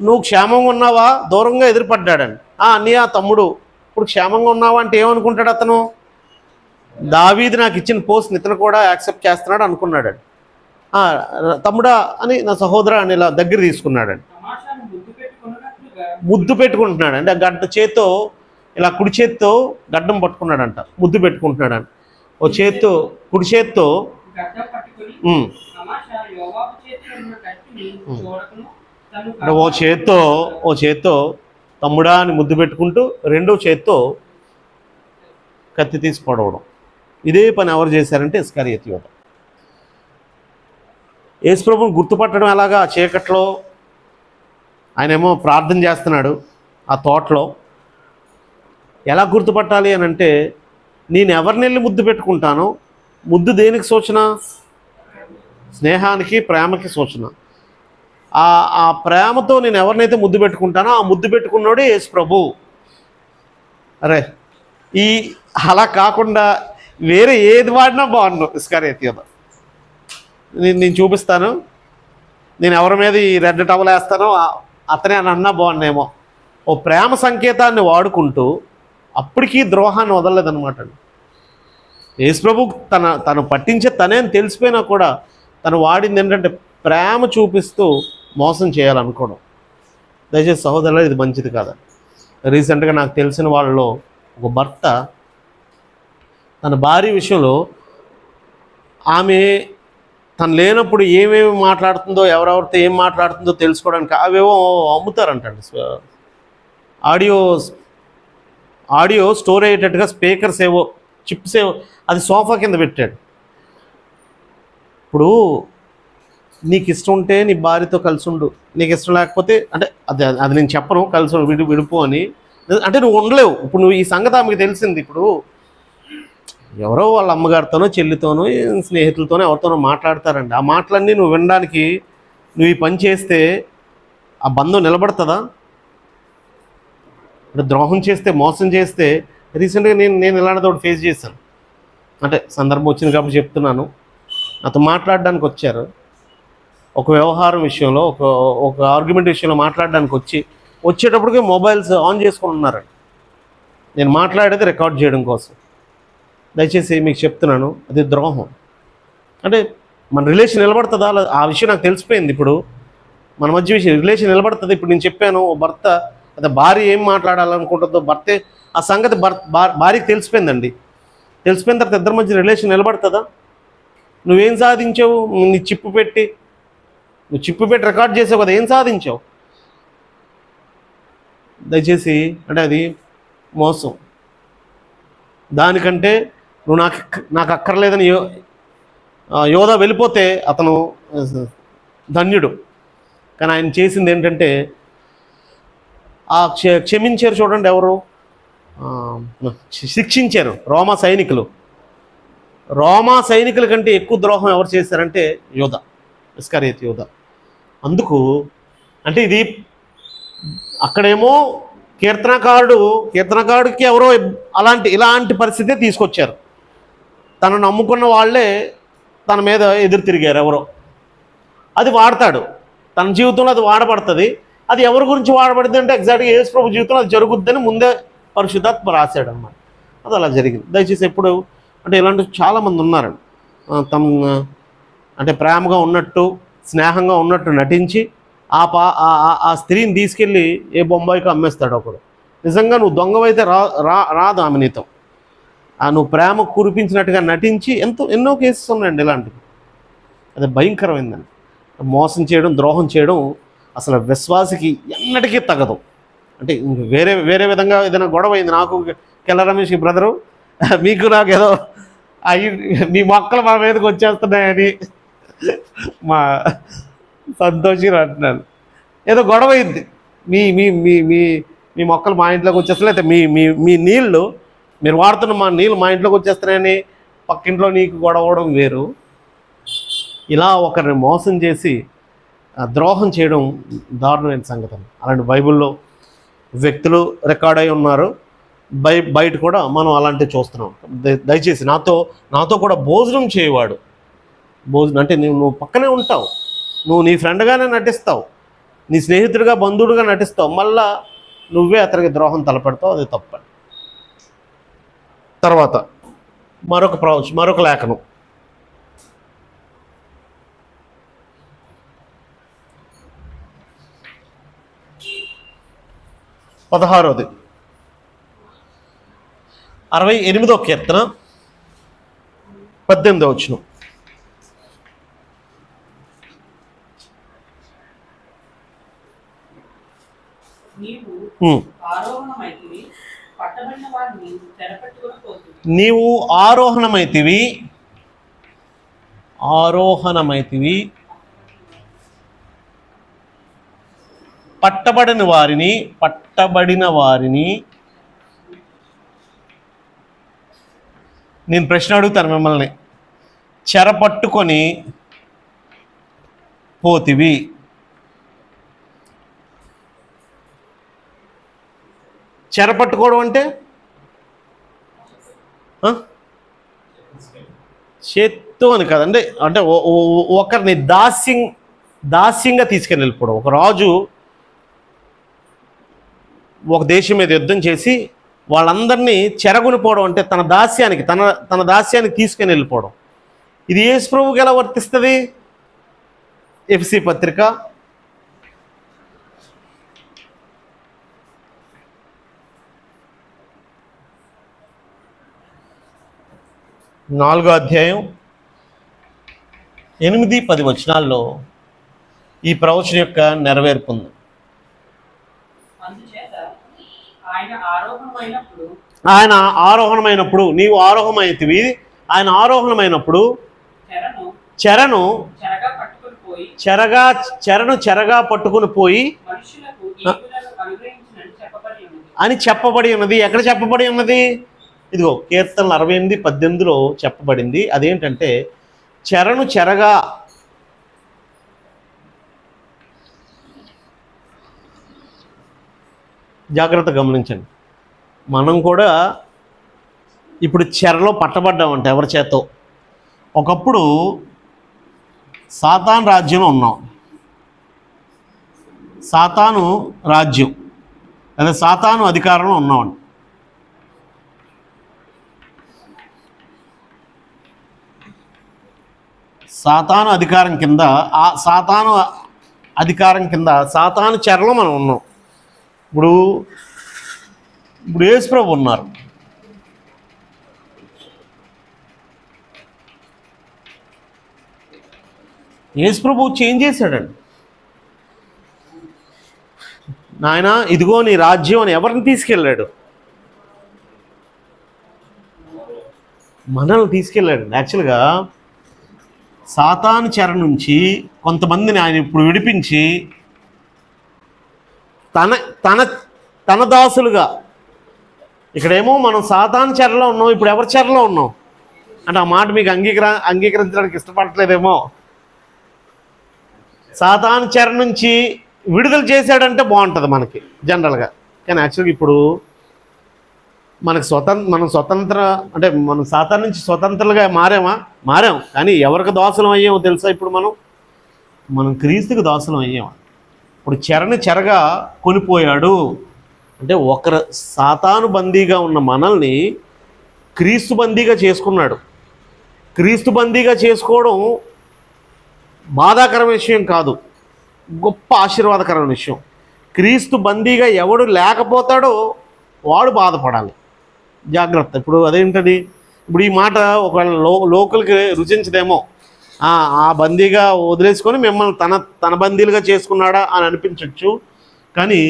నువ్వు క్షేమంగా ఉన్నావా, దూరంగా ఎదురుపడ్డాడండి. అన్నయ్య తమ్ముడు ఇప్పుడు క్షేమంగా ఉన్నావా అంటే ఏమనుకుంటాడు అతను? దావీదు నాకు ఇచ్చిన పోస్ట్ని ఇతను కూడా యాక్సెప్ట్ చేస్తున్నాడు అనుకున్నాడు. తమ్ముడా అని, నా సహోదరా అని ఇలా దగ్గర తీసుకున్నాడండి. ముద్దు పెట్టుకుంటున్నాడు అంటే గడ్డ చేత్తో ఇలా కుడి చేత్తో గడ్డం పట్టుకున్నాడంట, ముద్దు పెట్టుకుంటున్నాడంట. ఓ చేత్తో కుడి చేత్తో ఓ చేత్తో తమ్ముడా అని ముద్దు పెట్టుకుంటూ రెండో చేత్తో కత్తి తీసి పొడవడం. ఇదే పని ఎవరు చేశారంటే ఇస్కరియోతు యూదా. యేసుప్రభుని గుర్తుపట్టడం ఎలాగా? ఆ చీకట్లో ఆయనేమో ప్రార్థన చేస్తున్నాడు ఆ తోటలో. ఎలా గుర్తుపట్టాలి అని అంటే, నేను ఎవరిని వెళ్ళి ముద్దు పెట్టుకుంటానో, ముద్దు దేనికి సూచన? స్నేహానికి, ప్రేమకి సూచన. ఆ ప్రేమతో నేను ఎవరినైతే ముద్దు పెట్టుకుంటానో ఆ ముద్దు పెట్టుకున్నాడే యేసు ప్రభు. అరే అలా కాకుండా వేరే ఏది వాడినా బాగున్నాను ఇస్కరియోతు యూదా. నేను చూపిస్తాను, నేను ఎవరి మీద ఈ రెడ్ టవల్ వేస్తానో అతనే అని అన్నా బాగున్నాయేమో. ఓ ప్రేమ సంకేతాన్ని వాడుకుంటూ అప్పటికీ ద్రోహాన్ని వదలలేదన్నమాట. యేసు ప్రభు తను పట్టించే తనేని తెలిసిపోయినా కూడా తను వాడింది ఏంటంటే ప్రేమ చూపిస్తూ మోసం చేయాలనుకోవడం. దయచేసి సహోదరులు, ఇది మంచిది కాదు. రీసెంట్గా నాకు తెలిసిన వాళ్ళలో ఒక భర్త తన భార్య విషయంలో ఆమె తను లేనప్పుడు ఏమేమి మాట్లాడుతుందో, ఎవరెవరితో ఏం మాట్లాడుతుందో తెలుసుకోవడానికి అవేవో అమ్ముతారంటండి. ఆడియో స్టోర్ అయ్యేటట్టుగా స్పీకర్స్ ఏవో, చిప్స్ ఏవో, అది సోఫా కింద పెట్టాడు. ఇప్పుడు నీకు ఇష్టం ఉంటే నీ భార్యతో కలిసి ఉండు, నీకు ఇష్టం లేకపోతే అంటే అది నేను చెప్పను, కలిసి విడిపో అని. అంటే నువ్వు ఉండలేవు. ఇప్పుడు నువ్వు ఈ సంగతి ఆమెకు తెలిసింది. ఇప్పుడు ఎవరో వాళ్ళ అమ్మగారితోనో, చెల్లితోనో, స్నేహితులతోనో ఎవరితోనో మాట్లాడతారండి. ఆ మాటలన్నీ నువ్వు వినడానికి నువ్వు ఈ పని చేస్తే ఆ బంధం నిలబడుతుందా? అంటే ద్రోహం చేస్తే, మోసం చేస్తే. రీసెంట్గా నేను ఇలాంటిది ఒకటి ఫేస్ చేశాను. అంటే సందర్భం వచ్చింది కాబట్టి చెప్తున్నాను. నాతో మాట్లాడడానికి వచ్చారు. ఒక వ్యవహారం విషయంలో, ఒక ఆర్గ్యుమెంట్ విషయంలో మాట్లాడడానికి వచ్చేటప్పటికే మొబైల్స్ ఆన్ చేసుకొని ఉన్నారండి. నేను మాట్లాడేది రికార్డ్ చేయడం కోసం. దయచేసి మీకు చెప్తున్నాను, అది ద్రోహం. అంటే మన రిలేషన్ నిలబడుతుందా? ఆ విషయం నాకు తెలిసిపోయింది. ఇప్పుడు మన మధ్య రిలేషన్ నిలబడుతుంది. ఇప్పుడు నేను చెప్పాను, భర్త అదే భార్య ఏం మాట్లాడాలనుకుంటుందో భర్తే, ఆ సంగతి భార్యకి తెలిసిపోయిందండి. తెలిసిపోయిన తర్వాత ఇద్దరి మధ్య రిలేషన్ నిలబడుతుందా? నువ్వేం సాధించావు? నీ చిప్పు పెట్టి రికార్డ్ చేసావు కదా, ఏం సాధించావు? దయచేసి అంటే అది మోసం. దానికంటే నువ్వు నాకు అక్కర్లేదని యోధా వెళ్ళిపోతే అతను ధన్యుడు. కానీ ఆయన చేసింది ఏంటంటే క్షమించారు. చూడండి, ఎవరు శిక్షించారు? రోమా సైనికుల కంటే ఎక్కువ ద్రోహం ఎవరు చేశారంటే యోధా, ఇస్కరియోతు యోధా. అందుకు అంటే ఇది అక్కడేమో కీర్తనకారుడికి ఎవరో ఇలాంటి పరిస్థితి తీసుకొచ్చారు. తను నమ్ముకున్న వాళ్ళే తన మీద ఎదురు తిరిగారు ఎవరో. అది వాడతాడు తన జీవితంలో, అది వాడబడుతుంది. అది ఎవరి గురించి వాడబడుతుంది అంటే ఎగ్జాక్ట్గా యేసు ప్రభు జీవితంలో అది జరుగుద్దని ముందే పరిశుద్ధాత్మ రాశాడు అన్నమాట. అది అలా జరిగింది. దయచేసి ఎప్పుడు అంటే ఇలాంటి చాలామంది ఉన్నారండి. అంటే ప్రేమగా ఉన్నట్టు, స్నేహంగా ఉన్నట్టు నటించి ఆ స్త్రీని తీసుకెళ్ళి ఏ బొంబాయికి అమ్మేస్తాడు ఒకడు. నిజంగా నువ్వు దొంగవైతే రాదు ఆమె నీతో. నువ్వు ప్రేమ కురిపించినట్టుగా నటించి ఎన్నో కేసెస్ ఉన్నాయండి ఇలాంటివి. అది భయంకరమైందండి. మోసం చేయడం, ద్రోహం చేయడం అసలు విశ్వాసికి ఎన్నటికీ తగదు. అంటే వేరే విధంగా ఏదైనా గొడవ అయింది నాకు, కెల్ల రమేష్ బ్రదరు, మీకు నాకు ఏదో మీ మొక్కలు మా మీదకి వచ్చేస్తున్నాయని మా సంతోషి అంటున్నాను. ఏదో గొడవ అయింది, మీ మీ మీ మీ మీ మొక్కలు మా ఇంట్లోకి వచ్చేస్తున్నాయి, అయితే మీ నీళ్ళు మీరు వాడుతున్న మా నీళ్ళు మా ఇంట్లోకి వచ్చేస్తున్నాయని పక్కింట్లో నీకు గొడవడం వేరు. ఇలా ఒకరిని మోసం చేసి ద్రోహం చేయడం దారుణమైన సంగతి. అలాంటి బైబిల్లో వ్యక్తులు రికార్డ్ అయి ఉన్నారు. బయట కూడా మనం అలాంటివి చూస్తున్నాం. దయచేసి నాతో కూడా భోజనం చేయవాడు, భోజనం అంటే నువ్వు పక్కనే ఉంటావు, నువ్వు నీ ఫ్రెండ్గానే నటిస్తావు, నీ స్నేహితుడిగా, బంధువుడిగా నటిస్తావు, మళ్ళా నువ్వే అతనికి ద్రోహం తలపెడతావు. అది తప్పండి. తర్వాత మరొక లేఖనం, పదహారోది 68వ కీర్తన 18వ వచనం. నీవు ఆరోహణమైతివి, పట్టబడిన వారిని చెరపట్టుకొని పోతుంది. నీవు ఆరోహణమైతివి పట్టబడిన వారిని నేను ప్రశ్న అడుగుతాను మిమ్మల్ని. చెరపట్టుకొని పోతివి. చెరపట్టుకోవడం అంటే చేత్తో అని కదండి, అంటే ఒకరిని దాస్యంగా తీసుకెళ్ళి వెళ్ళిపోవడం. ఒక రాజు ఒక దేశం మీద యుద్ధం చేసి వాళ్ళందరినీ చెరగొనిపోవడం అంటే తన దాస్యానికి తీసుకుని వెళ్ళిపోవడం. ఇది యేసు ప్రభువుకి ఎలా వర్తిస్తుంది? ఎఫెసీ పత్రిక 4వ అధ్యాయం 8-10 వచనాల్లో ఈ ప్రవచనం యొక్క నెరవేర్పు ఉంది. అందుచేత ఆయన ఆరోహణమైనప్పుడు నీవు ఆరోహమైతివి, ఆయన ఆరోహణమైనప్పుడు చెరను చెరగా పట్టుకుని పోయి అని చెప్పబడి ఉన్నది. ఎక్కడ చెప్పబడి ఉన్నది? ఇదిగో కీర్తనలు 68-18లో చెప్పబడింది. అదేంటంటే చెరను చెరగా జాగ్రత్త గమనించండి. మనం కూడా ఇప్పుడు చెరలో పట్టబడ్డామంటే ఎవరి చేతో? ఒకప్పుడు సాతాను రాజ్యంలో ఉన్నాం. సాతాను రాజ్యం లేదా సాతాను అధికారంలో ఉన్నామండి. సాతాను అధికారం కింద సాతాను చెరలో మనం ఉన్నాం. ఇప్పుడు యేసు ప్రభు ఉన్నారు. యేసు ప్రభు చేంజ్ చేశాడండి. నాయన ఇదిగో నీ రాజ్యం అని ఎవరిని తీసుకెళ్ళాడు? మనల్ని తీసుకెళ్ళాడు. యాక్చువల్గా సాతాను చెర నుంచి కొంతమందిని ఆయన ఇప్పుడు విడిపించి తన దాసులుగా, ఇక్కడేమో మనం సాతాను చెరలో ఉన్నాం, ఇప్పుడు ఎవరి చెరలో ఉన్నాం అంటే ఆ మాట మీకు అంగీకరించడానికి ఇష్టపడట్లేదేమో. సాతాను చెర నుంచి విడుదల చేశాడంటే బాగుంటుంది మనకి జనరల్గా. కానీ యాక్చువల్గా ఇప్పుడు మనం స్వతంత్ర అంటే మనం సాతాను నుంచి స్వతంత్రులుగా మారాం. కానీ ఎవరికి దాసులం అయ్యామో తెలుసా? ఇప్పుడు మనం క్రీస్తుకి దాసులం అయ్యాము. ఇప్పుడు చెరగా కొనిపోయాడు అంటే ఒకరు సాతాను బందీగా ఉన్న మనల్ని క్రీస్తు బందీగా చేసుకున్నాడు. క్రీస్తు బందీగా చేసుకోవడం బాధాకరమైన విషయం కాదు, గొప్ప ఆశీర్వాదకరమైన విషయం. క్రీస్తు బందీగా ఎవడు లేకపోతాడో వాడు బాధపడాలి. జాగ్రత్త. ఇప్పుడు అదేంటది? ఇప్పుడు ఈ మాట ఒకవేళ లోకల్కి రుచించదేమో, ఆ బందీగా వదిలేసుకొని మిమ్మల్ని తన బందీలుగా చేసుకున్నాడా అని అనిపించవచ్చు. కానీ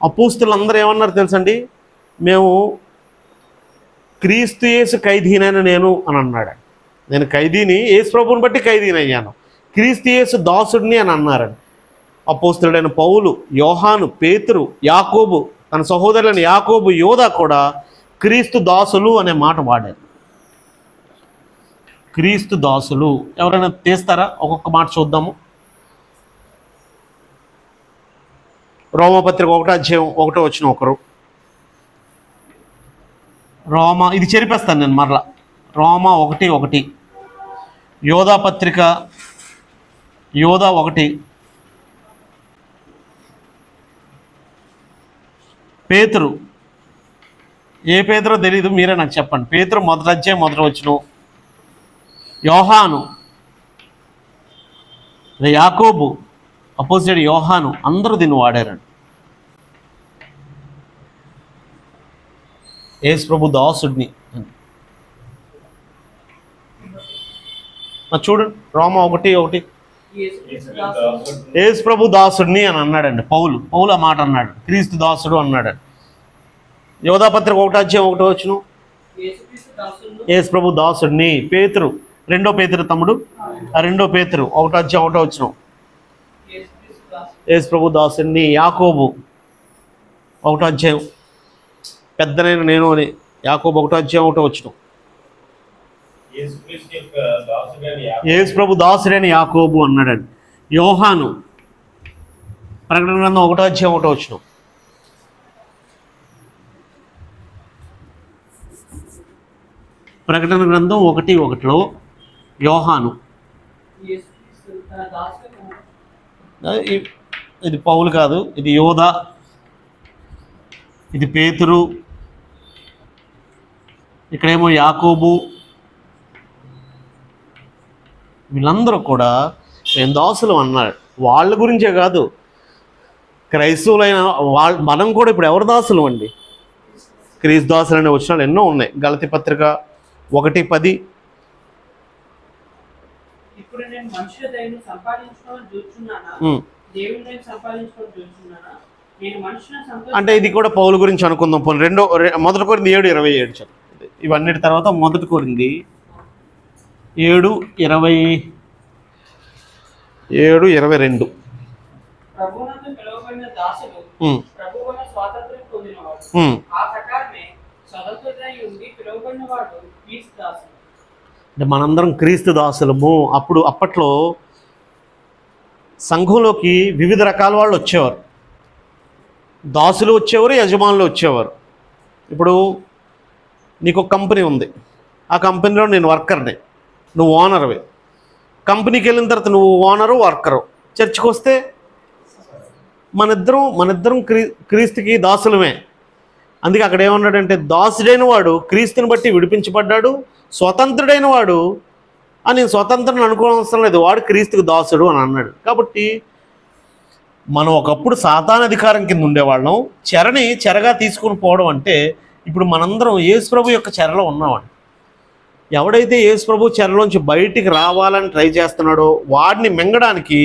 అపోస్తులందరూ ఏమన్నారు తెలుసండి? మేము క్రీస్తు యేసు ఖైదీనైన నేను అని అన్నాడు. నేను ఖైదీని, యేసు ప్రభువుని బట్టి ఖైదీని అయ్యాను, క్రీస్తు యేసు దాసుడిని అని అన్నారండి. అపోస్తులుడైన పౌలు, యోహాను, పేతురు, యాకోబు, తన సహోదరులైన యాకోబు, యోధా కూడా క్రీస్తు దాసులు అనే మాట వాడారు. క్రీస్తు దాసులు ఎవరైనా తీస్తారా? ఒక్కొక్క మాట చూద్దాము. రోమపత్రిక 1వ అధ్యాయం 1వ వచనం ఒకరు. ఇది చెరిపేస్తాను నేను మరలా. రోమా 1:1, యోధా పత్రిక యోధా 1, పేతురు, ఏ పేతురో తెలీదు, మీరే నాకు చెప్పండి. పేతురు 1వ అధ్యాయం 1వ వచనం, యోహాను, యాకోబు, అపోజిట్ యోహాను, అందరూ దీన్ని వాడారండి. యేసు ప్రభు దాసుడిని చూడండి. రోమా 1:1 యేసు ప్రభు దాసుడిని అని అన్నాడండి పౌలు. ఆ మాట అన్నాడు. క్రీస్తు దాసుడు అన్నాడండి. యోధాపత్రిక 1:1 యేసుక్రీస్తు దాసులను యేసు ప్రభు దాసుడిని. పేతురు 2 పేతురు తమ్ముడు, ఆ 2 పేతురు 1:1 యేసుక్రీస్తు దాసులు యేసు ప్రభు దాసుడిని. యాకోబు 1 పెద్దనైన నేను అని యాకోబు 1:1 యేసు ప్రభు దాసుడని యాకోబు అన్నాడండి. యోహాను ప్రకటన గ్రంథం 1:1 ప్రకటన గ్రంథం 1:1 యోహాను. యేసుక్రీస్తు తన దాసులకు ఇది పౌలు కాదు, ఇది యోధ, ఇది పేతురు, ఇక్కడేమో యాకోబు. వీళ్ళందరూ కూడా మేము దాసులు అన్నారు. వాళ్ళ గురించే కాదు, క్రైస్తవులైన మనం కూడా ఇప్పుడు ఎవరు దాసులు అండి? క్రీస్తు దాసులు అనే వచనాలు ఎన్నో ఉన్నాయి. గలతీ పత్రిక 1:10. ఇప్పుడు నేను మనుషుల దయను సంపాదించుకోవాలని చూస్తున్నానా, దేవుని దయను సంపాదించుకోవాలని చూస్తున్నానా? నేను మనుషులను అంటే ఇది కూడా పౌలు గురించి అనుకుందాం. పోనీ మొదటి కొరింథీ 7:27 చెప్పు. ఇవన్నిటి తర్వాత మొదటి కొరింథీ 7:22. ప్రభువునందు పిలువబడిన దాసులు ప్రభువు వలన స్వాతంత్ర్యం పొందినవాడు. ఆ ప్రకారమే స్వతంత్రుడై ఉండి పిలువబడిన వాడు క్రీస్తు దాసుడు. అంటే మనందరం క్రీస్తు దాసులము. అప్పట్లో సంఘంలోకి వివిధ రకాల వాళ్ళు వచ్చేవారు. దాసులు వచ్చేవారు, యజమానులు వచ్చేవారు. ఇప్పుడు నీకు ఒక కంపెనీ ఉంది, ఆ కంపెనీలో నేను వర్కర్ని, నువ్వు ఓనర్వి. కంపెనీకి వెళ్ళిన తర్వాత నువ్వు ఓనరు, వర్కరు. చర్చికి వస్తే మనిద్దరం క్రీస్తుకి దాసులమే. అందుకే అక్కడ ఏమన్నాడంటే, దాసుడైన వాడు క్రీస్తుని బట్టి విడిపించబడ్డాడు, స్వతంత్రుడైన వాడు నేను స్వతంత్రం అనుకోవడం లేదు, వాడు క్రీస్తుకు దాసుడు అని అన్నాడు. కాబట్టి మనం ఒకప్పుడు సాతాను అధికారం కింద ఉండేవాళ్ళం. చెరగా తీసుకుని పోవడం అంటే ఇప్పుడు మనందరం యేసు ప్రభు యొక్క చెరలో ఉన్నామండి. ఎవడైతే యేసు ప్రభు చెరలోంచి బయటికి రావాలని ట్రై చేస్తున్నాడో వాడిని మింగడానికి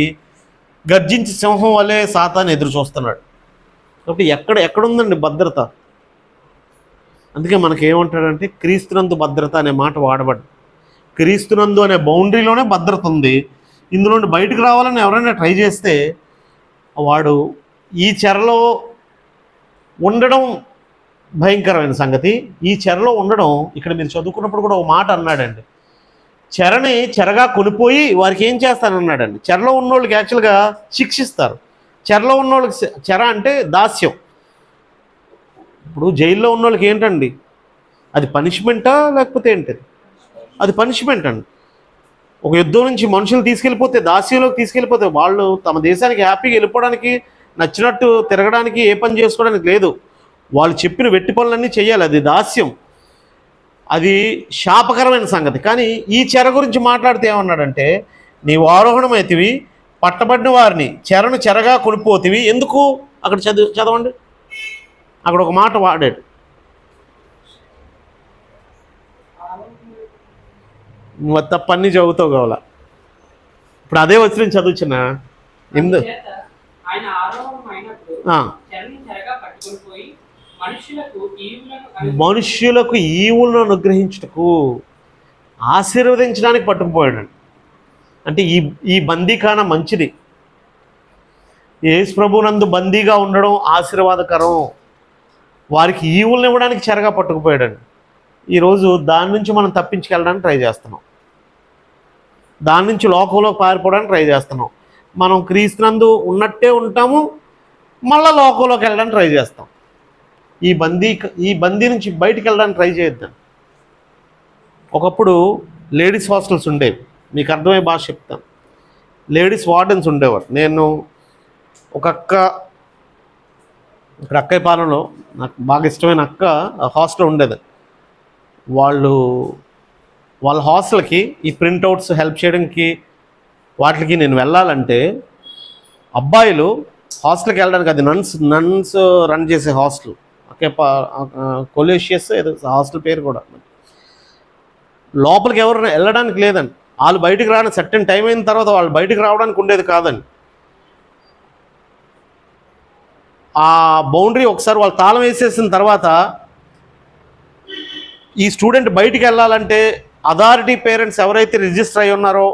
గర్జించి సింహం వల్లే సాతాను ఎదురు చూస్తున్నాడు. కాబట్టి ఎక్కడుందండి భద్రత? అందుకే మనకేమంటాడంటే క్రీస్తునందు భద్రత అనే మాట వాడబడ్డ. క్రీస్తునందు అనే బౌండరీలోనే భద్రత ఉంది. ఇందులో బయటకు రావాలని ఎవరైనా ట్రై చేస్తే వాడు ఈ చెరలో ఉండడం భయంకరమైన సంగతి. ఈ చెరలో ఉండడం, ఇక్కడ మీరు చదువుకున్నప్పుడు కూడా ఒక మాట అన్నాడండి, చెరగా కొనిపోయి వారికి ఏం చేస్తానన్నాడండి. చెరలో ఉన్నోళ్ళకి యాక్చువల్గా శిక్షిస్తారు. చెరలో ఉన్నోళ్ళకి చెర అంటే దాస్యం. ఇప్పుడు జైల్లో ఉన్నోళ్ళకి ఏంటండి, అది పనిష్మెంటా లేకపోతే ఏంటది? అది పనిష్మెంట్ అండి. ఒక యుద్ధం నుంచి మనుషులు తీసుకెళ్ళిపోతే, దాస్యంలోకి తీసుకెళ్ళిపోతే వాళ్ళు తమ దేశానికి హ్యాపీగా వెళ్ళిపోవడానికి, నచ్చినట్టు తిరగడానికి, ఏ పని చేసుకోవడానికి లేదు. వాళ్ళు చెప్పిన వెట్టి పనులన్నీ చేయాలి. అది దాస్యం, అది శాపకరమైన సంగతి. కానీ ఈ చెర గురించి మాట్లాడితే ఏమన్నాడంటే, నీవు ఆరోహణమైతివి, పట్టబడిన వారిని చెరగా కొనిపోతివి. ఎందుకు? అక్కడ చదవండి, అక్కడ ఒక మాట వాడాడు. నువ్వు తప్పన్నీ చదువుతావు కావాల. ఇప్పుడు అదే వచ్చిన చదువుచున్నా ఆయన ఆరోహణమైనప్పుడు చెరని చెరగా పట్టుకొని పోయి మనుష్యులకు ఈవులను అనుగ్రహించుటకు, ఆశీర్వదించడానికి పట్టుకుపోయాడు. అంటే ఈ బందీఖాన మంచిది. యేసు ప్రభునందు బందీగా ఉండడం ఆశీర్వాదకరం. వారికి ఈవులను ఇవ్వడానికి చెరగా పట్టుకుపోయాడండి. ఈరోజు దాని నుంచి మనం తప్పించుకెళ్ళడానికి ట్రై చేస్తున్నాం. దాని నుంచి లోకంలో పారిపోవడానికి ట్రై చేస్తున్నాం. మనం క్రీస్తునందు ఉన్నట్టే ఉంటాము, మళ్ళీ లోకంలోకి వెళ్ళడానికి ట్రై చేస్తాం. ఈ బందీ నుంచి బయటికి వెళ్ళడానికి ట్రై చేయొద్దాం. ఒకప్పుడు లేడీస్ హాస్టల్స్ ఉండేవి. మీకు అర్థమయ్యే భాష చెప్తాను. లేడీస్ వార్డెన్స్ ఉండేవారు. నేను ఒక ఇక్కడ అక్కయ్యపాలెంలో నాకు బాగా ఇష్టమైన అక్క హాస్టల్ ఉండేది. వాళ్ళ హాస్టల్కి ఈ ప్రింట్అవుట్స్ హెల్ప్ చేయడానికి వాటికి నేను వెళ్ళాలంటే, అబ్బాయిలు హాస్టల్కి వెళ్ళడానికి, అది నన్స్ రన్ చేసే హాస్టల్, కొలేషియస్ ఏదో హాస్టల్ పేరు కూడా, లోపలికి ఎవరు వెళ్ళడానికి లేదండి. వాళ్ళు బయటికి రావడానికి సర్టెన్ టైం అయిన తర్వాత వాళ్ళు బయటికి రావడానికి ఉండేది కాదండి. ఆ బౌండరీ ఒకసారి వాళ్ళు తాళం వేసేసిన తర్వాత ఈ స్టూడెంట్ బయటికి వెళ్ళాలంటే అథారిటీ పేరెంట్స్ ఎవరైతే రిజిస్టర్ అయి ఉన్నారో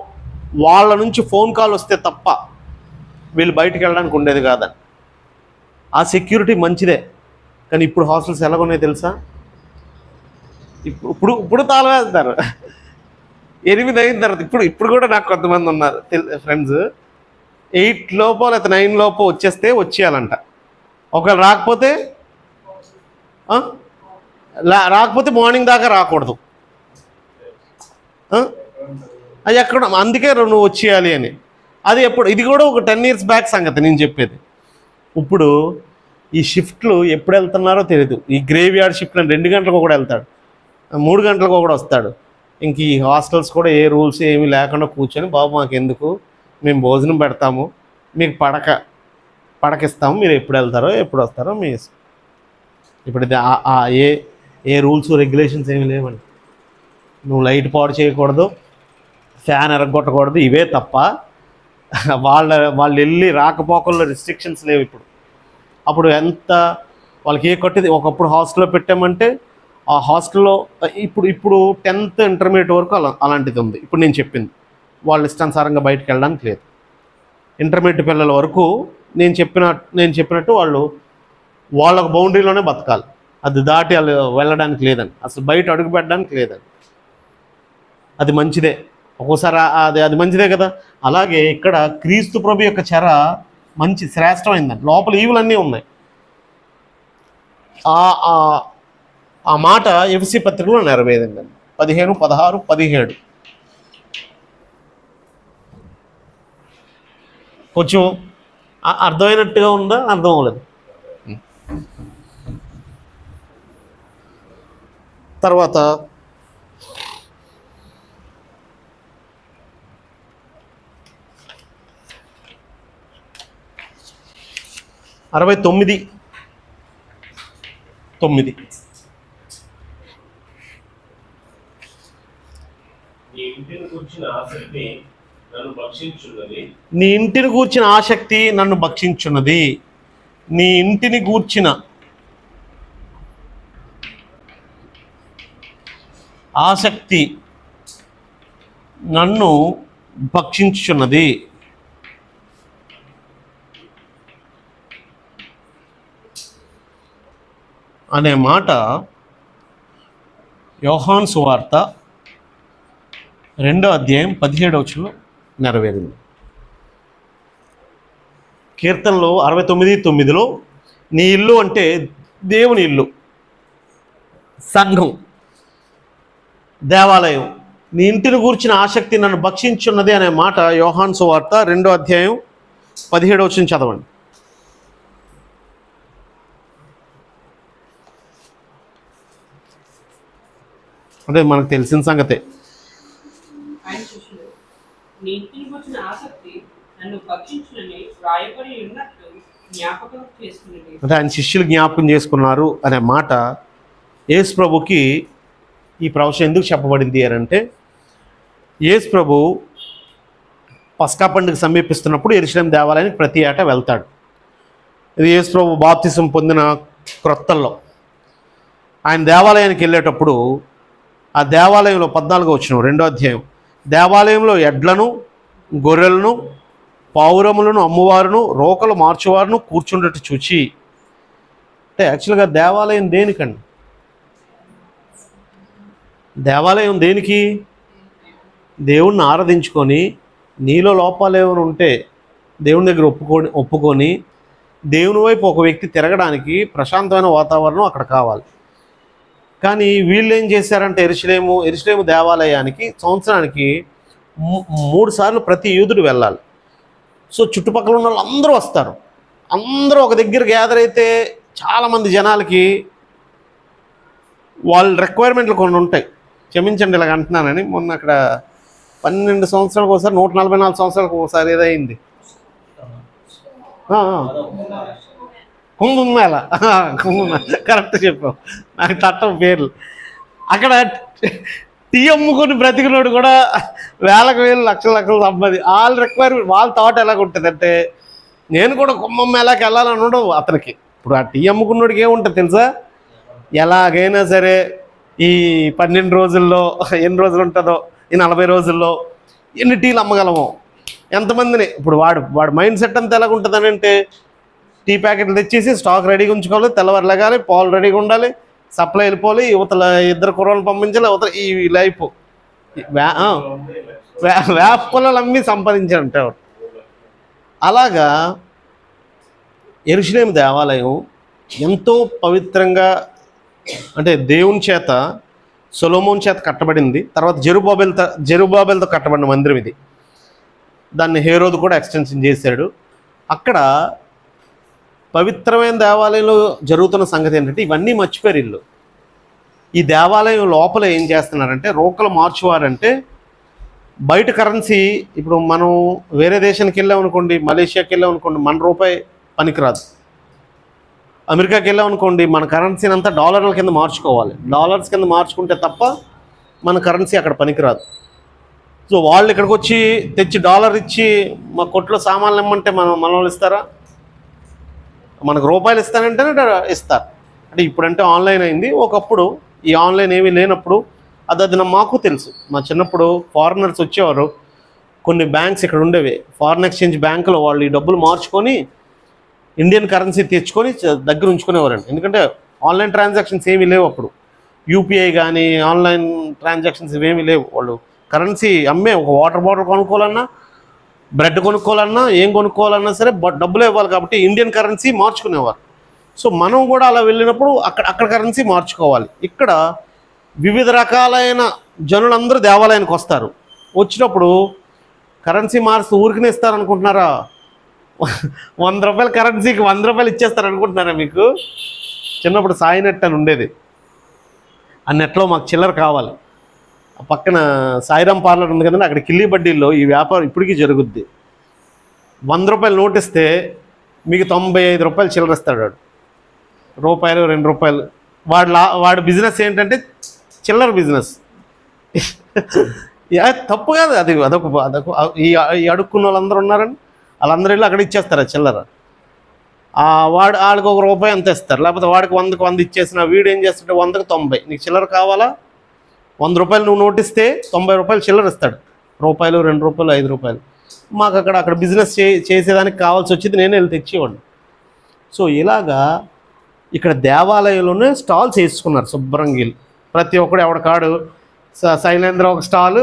వాళ్ళ నుంచి ఫోన్ కాల్ వస్తే తప్ప వీళ్ళు బయటికి వెళ్ళడానికి ఉండేది కాదని. ఆ సెక్యూరిటీ మంచిదే. కానీ ఇప్పుడు హాస్టల్స్ ఎలాగున్నాయో తెలుసా? ఇప్పుడు తాళం వేస్తారు 8 అయిన తర్వాత. ఇప్పుడు కూడా నాకు కొంతమంది ఉన్నారు ఫ్రెండ్స్, 8 లోపో లేకపోతే 9 లోపో వచ్చేయాలంట. ఒకవేళ రాకపోతే మార్నింగ్ దాకా రాకూడదు. అది ఎక్కడ, అందుకే నువ్వు వచ్చేయాలి అని. అది ఇది కూడా ఒక 10 years బ్యాక్ సంగతి నేను చెప్పేది. ఇప్పుడు ఈ షిఫ్ట్లు ఎప్పుడు వెళ్తున్నారో తెలియదు. ఈ గ్రేవ్ యార్డ్ షిఫ్ట్లు 2 గంటలకు ఒకటి వెళ్తాడు, 3 గంటలకు ఒకటి వస్తాడు. ఇంక ఈ హాస్టల్స్ కూడా ఏ రూల్స్ ఏమీ లేకుండా కూర్చొని, బాబు మాకు ఎందుకు, మేము భోజనం పెడతాము, మీకు పడకిస్తాము, మీరు ఎప్పుడు వెళ్తారో ఎప్పుడు వస్తారో మీ ఇప్పుడు ఏ రూల్స్ రెగ్యులేషన్స్ ఏమి లేవండి. నువ్వు లైట్ పాడు చేయకూడదు, ఫ్యాన్ ఎరగొట్టకూడదు, ఇవే తప్ప వాళ్ళు వెళ్ళి రాకపోకల్లో రిస్ట్రిక్షన్స్ లేవు ఇప్పుడు. అప్పుడు ఎంత వాళ్ళకి ఏ కట్టేది. ఒకప్పుడు హాస్టల్లో పెట్టామంటే ఆ హాస్టల్లో ఇప్పుడు 10th ఇంటర్మీడియట్ వరకు అలాంటిది ఉంది. ఇప్పుడు నేను చెప్పింది వాళ్ళు ఇష్టానుసారంగా బయటకు వెళ్ళడానికి లేదు. ఇంటర్మీడియట్ పిల్లల వరకు నేను చెప్పినట్టు వాళ్ళకు బౌండరీలోనే బతకాలి. అది దాటి వాళ్ళు వెళ్ళడానికి లేదని, అసలు బయట అడుగు పెట్టడానికి లేదని. అది మంచిదే, ఒక్కోసారి అది మంచిదే కదా. అలాగే ఇక్కడ క్రీస్తు ప్రభు యొక్క చెర మంచి శ్రేష్టమైందండి. లోపల ఈవులన్నీ ఉన్నాయి. ఆ మాట ఎఫెసీ పత్రికలో నెరవేరిందండి. 15, 16, 17 కొంచెం అర్థమైనట్టుగా ఉందా? అర్థం అవ్వలేదు. తర్వాత 69:9 నీ ఇంటిని గూర్చిన ఆసక్తి నన్ను భక్షించున్నది. నీ ఇంటిని గూర్చిన ఆసక్తి నన్ను భక్షించున్నది. నీ ఇంటిని గూర్చిన ఆసక్తి నన్ను భక్షించున్నది. అనే మాట యోహాను సువార్త 2వ అధ్యాయం 17వ వచనంలో నెరవేరింది. కీర్తనలో 69:9లో నీ ఇల్లు అంటే దేవుని ఇల్లు, సంఘం, దేవాలయం. నీ ఇంటిని గూర్చిన ఆసక్తి నన్ను భక్షించున్నది అనే మాట యోహాను సువార్త 2వ అధ్యాయం 17వ వచనం చదవండి. అదే మనకు తెలిసిన సంగతే. ఆయన శిష్యులు నీ ఇంటిని గూర్చిన ఆసక్తి నన్ను భక్షించునని వ్రాయబడి ఉన్నట్లు జ్ఞాపకం చేసుకున్నది. అంటే ఆయన శిష్యులు జ్ఞాపకం చేసుకున్నారు అనే మాట యేసు ప్రభుకి ఈ ప్రవచనం ఎందుకు చెప్పబడింది అని అంటే, యేసు ప్రభు పస్కా పండుగ సమీపిస్తున్నప్పుడు యెరూషలేము దేవాలయానికి ప్రతి ఏటా వెళ్తాడు. ఇది యేసు ప్రభు బాప్తిసం పొందిన క్రొత్తల్లో ఆయన దేవాలయానికి వెళ్ళేటప్పుడు ఆ దేవాలయంలో 14వ వచనం 2వ అధ్యాయం, దేవాలయంలో ఎడ్లను, గొర్రెలను, పావురములను అమ్మువారును, రోకలు మార్చువారును కూర్చుండట్టు చూచి. అంటే యాక్చువల్గా దేవాలయం దేనికండి? దేవాలయం దేనికి? దేవుణ్ణి ఆరాధించుకొని నీలో లోపాలు ఏమైనా ఉంటే దేవుని దగ్గర ఒప్పుకొని దేవుని వైపు ఒక వ్యక్తి తిరగడానికి ప్రశాంతమైన వాతావరణం అక్కడ కావాలి. కానీ వీళ్ళు ఏం చేశారంటే యెరూషలేము దేవాలయానికి సంవత్సరానికి 3 సార్లు ప్రతి యూదుడు వెళ్ళాలి. సో చుట్టుపక్కల ఉన్న వాళ్ళు అందరూ వస్తారు. అందరూ ఒక దగ్గర గ్యాదర్ అయితే చాలామంది జనాలకి వాళ్ళ రిక్వైర్మెంట్లు కొన్ని ఉంటాయి. క్షమించండి ఇలాగ అంటున్నానని. మొన్న అక్కడ 12 సంవత్సరాలకు ఒకసారి 144 సంవత్సరాలకు ఒకసారి ఏదైంది కుంభమేళ. కరెక్ట్ చెప్పావు, నాకు తట్టం పేర్లు. అక్కడ టీ అమ్ముకొని బ్రతికినోడు కూడా వేలకు వేలు లక్షలు సంపాది. వాళ్ళ రిక్వైర్మెంట్ వాళ్ళ థాట్ ఎలాగుంటుందంటే, నేను కూడా కుంభమేళాకి వెళ్ళాలని ఉండవు అతనికి. ఇప్పుడు ఆ టీ అమ్ముకున్నోడికి ఏముంటుంది తెలుసా? ఎలాగైనా సరే ఈ 12 రోజుల్లో ఎన్ని రోజులు ఉంటుందో, ఈ 40 రోజుల్లో ఎన్ని టీలు అమ్మగలమో, ఎంతమందిని. ఇప్పుడు వాడు మైండ్ సెట్ అంతా ఎలాగ ఉంటుందని అంటే, టీ ప్యాకెట్లు తెచ్చేసి స్టాక్ రెడీగా ఉంచుకోవాలి, తెల్లవారు లెగాలి, పాలు రెడీగా ఉండాలి, సప్లై వెళ్ళిపోవాలి, యువతల 2 కుర్రోళ్ళు పంపించాలి, యువతల ఈ లైఫ్ వేప పొలాలు అమ్మి సంపాదించారంటే ఎవరు. అలాగా యెరూషలేము దేవాలయం ఎంతో పవిత్రంగా, అంటే దేవుని చేత, సొలొమోను చేత కట్టబడింది. తర్వాత జెరుబాబెల్తో కట్టబడిన మందిరం ఇది. దాన్ని హేరోదు కూడా ఎక్స్టెన్షన్ చేశాడు. అక్కడ పవిత్రమైన దేవాలయంలో జరుగుతున్న సంగతి ఏంటంటే, ఇవన్నీ మర్చిపోయారు వీళ్ళు. ఈ దేవాలయం లోపల ఏం చేస్తున్నారంటే, రోకలు మార్చువారంటే బయట కరెన్సీ. ఇప్పుడు మనం వేరే దేశానికి వెళ్ళామనుకోండి, మలేషియాకి వెళ్ళామనుకోండి, మన రూపాయి పనికిరాదు. అమెరికాకి వెళ్ళామనుకోండి, మన కరెన్సీని అంతా డాలర్ల కింద మార్చుకోవాలి. డాలర్స్ కింద మార్చుకుంటే తప్ప మన కరెన్సీ అక్కడ పనికిరాదు. సో వాళ్ళు ఇక్కడికి వచ్చి తెచ్చి డాలర్ ఇచ్చి మా కొట్లో సామాన్లు ఇమ్మంటే మన వాళ్ళు ఇస్తారా? మనకు రూపాయలు ఇస్తానంటేనే ఇస్తారు. అంటే ఇప్పుడంటే ఆన్లైన్ అయింది. ఒకప్పుడు ఈ ఆన్లైన్ ఏమీ లేనప్పుడు అది మాకు తెలుసు. మా చిన్నప్పుడు ఫారినర్స్ వచ్చేవారు, కొన్ని బ్యాంక్స్ ఇక్కడ ఉండేవి, ఫారిన్ ఎక్స్చేంజ్ బ్యాంకులో వాళ్ళు ఈ డబ్బులు మార్చుకొని ఇండియన్ కరెన్సీ తెచ్చుకొని దగ్గర ఉంచుకునేవారండి. ఎందుకంటే ఆన్లైన్ ట్రాన్సాక్షన్స్ ఏమీ లేవు అప్పుడు. యూపీఐ కానీ ఆన్లైన్ ట్రాన్సాక్షన్స్ ఇవేమీ లేవు. వాళ్ళు కరెన్సీ అమ్మే, ఒక వాటర్ బాటిల్ కొనుక్కోవాలన్నా, బ్రెడ్ కొనుక్కోవాలన్నా, ఏం కొనుక్కోవాలన్నా సరే డబ్బులు ఇవ్వాలి. కాబట్టి ఇండియన్ కరెన్సీ మార్చుకునేవారు. సో మనం కూడా అలా వెళ్ళినప్పుడు అక్కడ కరెన్సీ మార్చుకోవాలి. ఇక్కడ వివిధ రకాలైన జనులందరూ దేవాలయానికి వస్తారు. వచ్చినప్పుడు కరెన్సీ మార్చి ఊరికనే ఇస్తారనుకుంటున్నారా? 100 రూపాయల కరెన్సీకి 100 రూపాయలు ఇచ్చేస్తారనుకుంటున్నారా? మీకు చిన్నప్పుడు సాయి నెట్ అని ఉండేది. ఆ నెట్లో మాకు చిల్లర కావాలి. పక్కన సాయిరామ్ పార్లర్ ఉంది కదండి, అక్కడ కిల్లీ బడ్డీల్లో ఈ వ్యాపారం ఇప్పటికీ జరుగుద్ది. 100 రూపాయలు నోట్ ఇస్తే మీకు 95 రూపాయలు చిల్లర ఇస్తాడు వాడు. రూపాయలు 2 రూపాయలు. వాడి బిజినెస్ ఏంటంటే చిల్లర బిజినెస్. తప్పు కాదు అది. అదొక ఈ అడుక్కున్న వాళ్ళందరూ ఉన్నారని వాళ్ళందరూ వెళ్ళి అక్కడ ఇచ్చేస్తారు చిల్లర. వాడికి 1 రూపాయి అంత ఇస్తారు. లేకపోతే వాడికి 100కి 100 ఇచ్చేసిన వీడు ఏం చేస్తుంటే 100కి 90. నీకు చిల్లర కావాలా? 100 రూపాయలు నువ్వు నోటిస్తే 90 రూపాయలు చిల్లర ఇస్తాడు. రూపాయలు 2 రూపాయలు 5 రూపాయలు. మాకు అక్కడ బిజినెస్ చేసేదానికి కావాల్సి వచ్చేది నేనే వెళ్ళి తెచ్చేవాడిని. సో ఇలాగా ఇక్కడ దేవాలయంలోనే స్టాల్స్ వేసుకున్నారు శుభ్రంగా. ప్రతి ఒక్కడు ఎవడకాడు. శైలేంద్ర ఒక స్టాలు,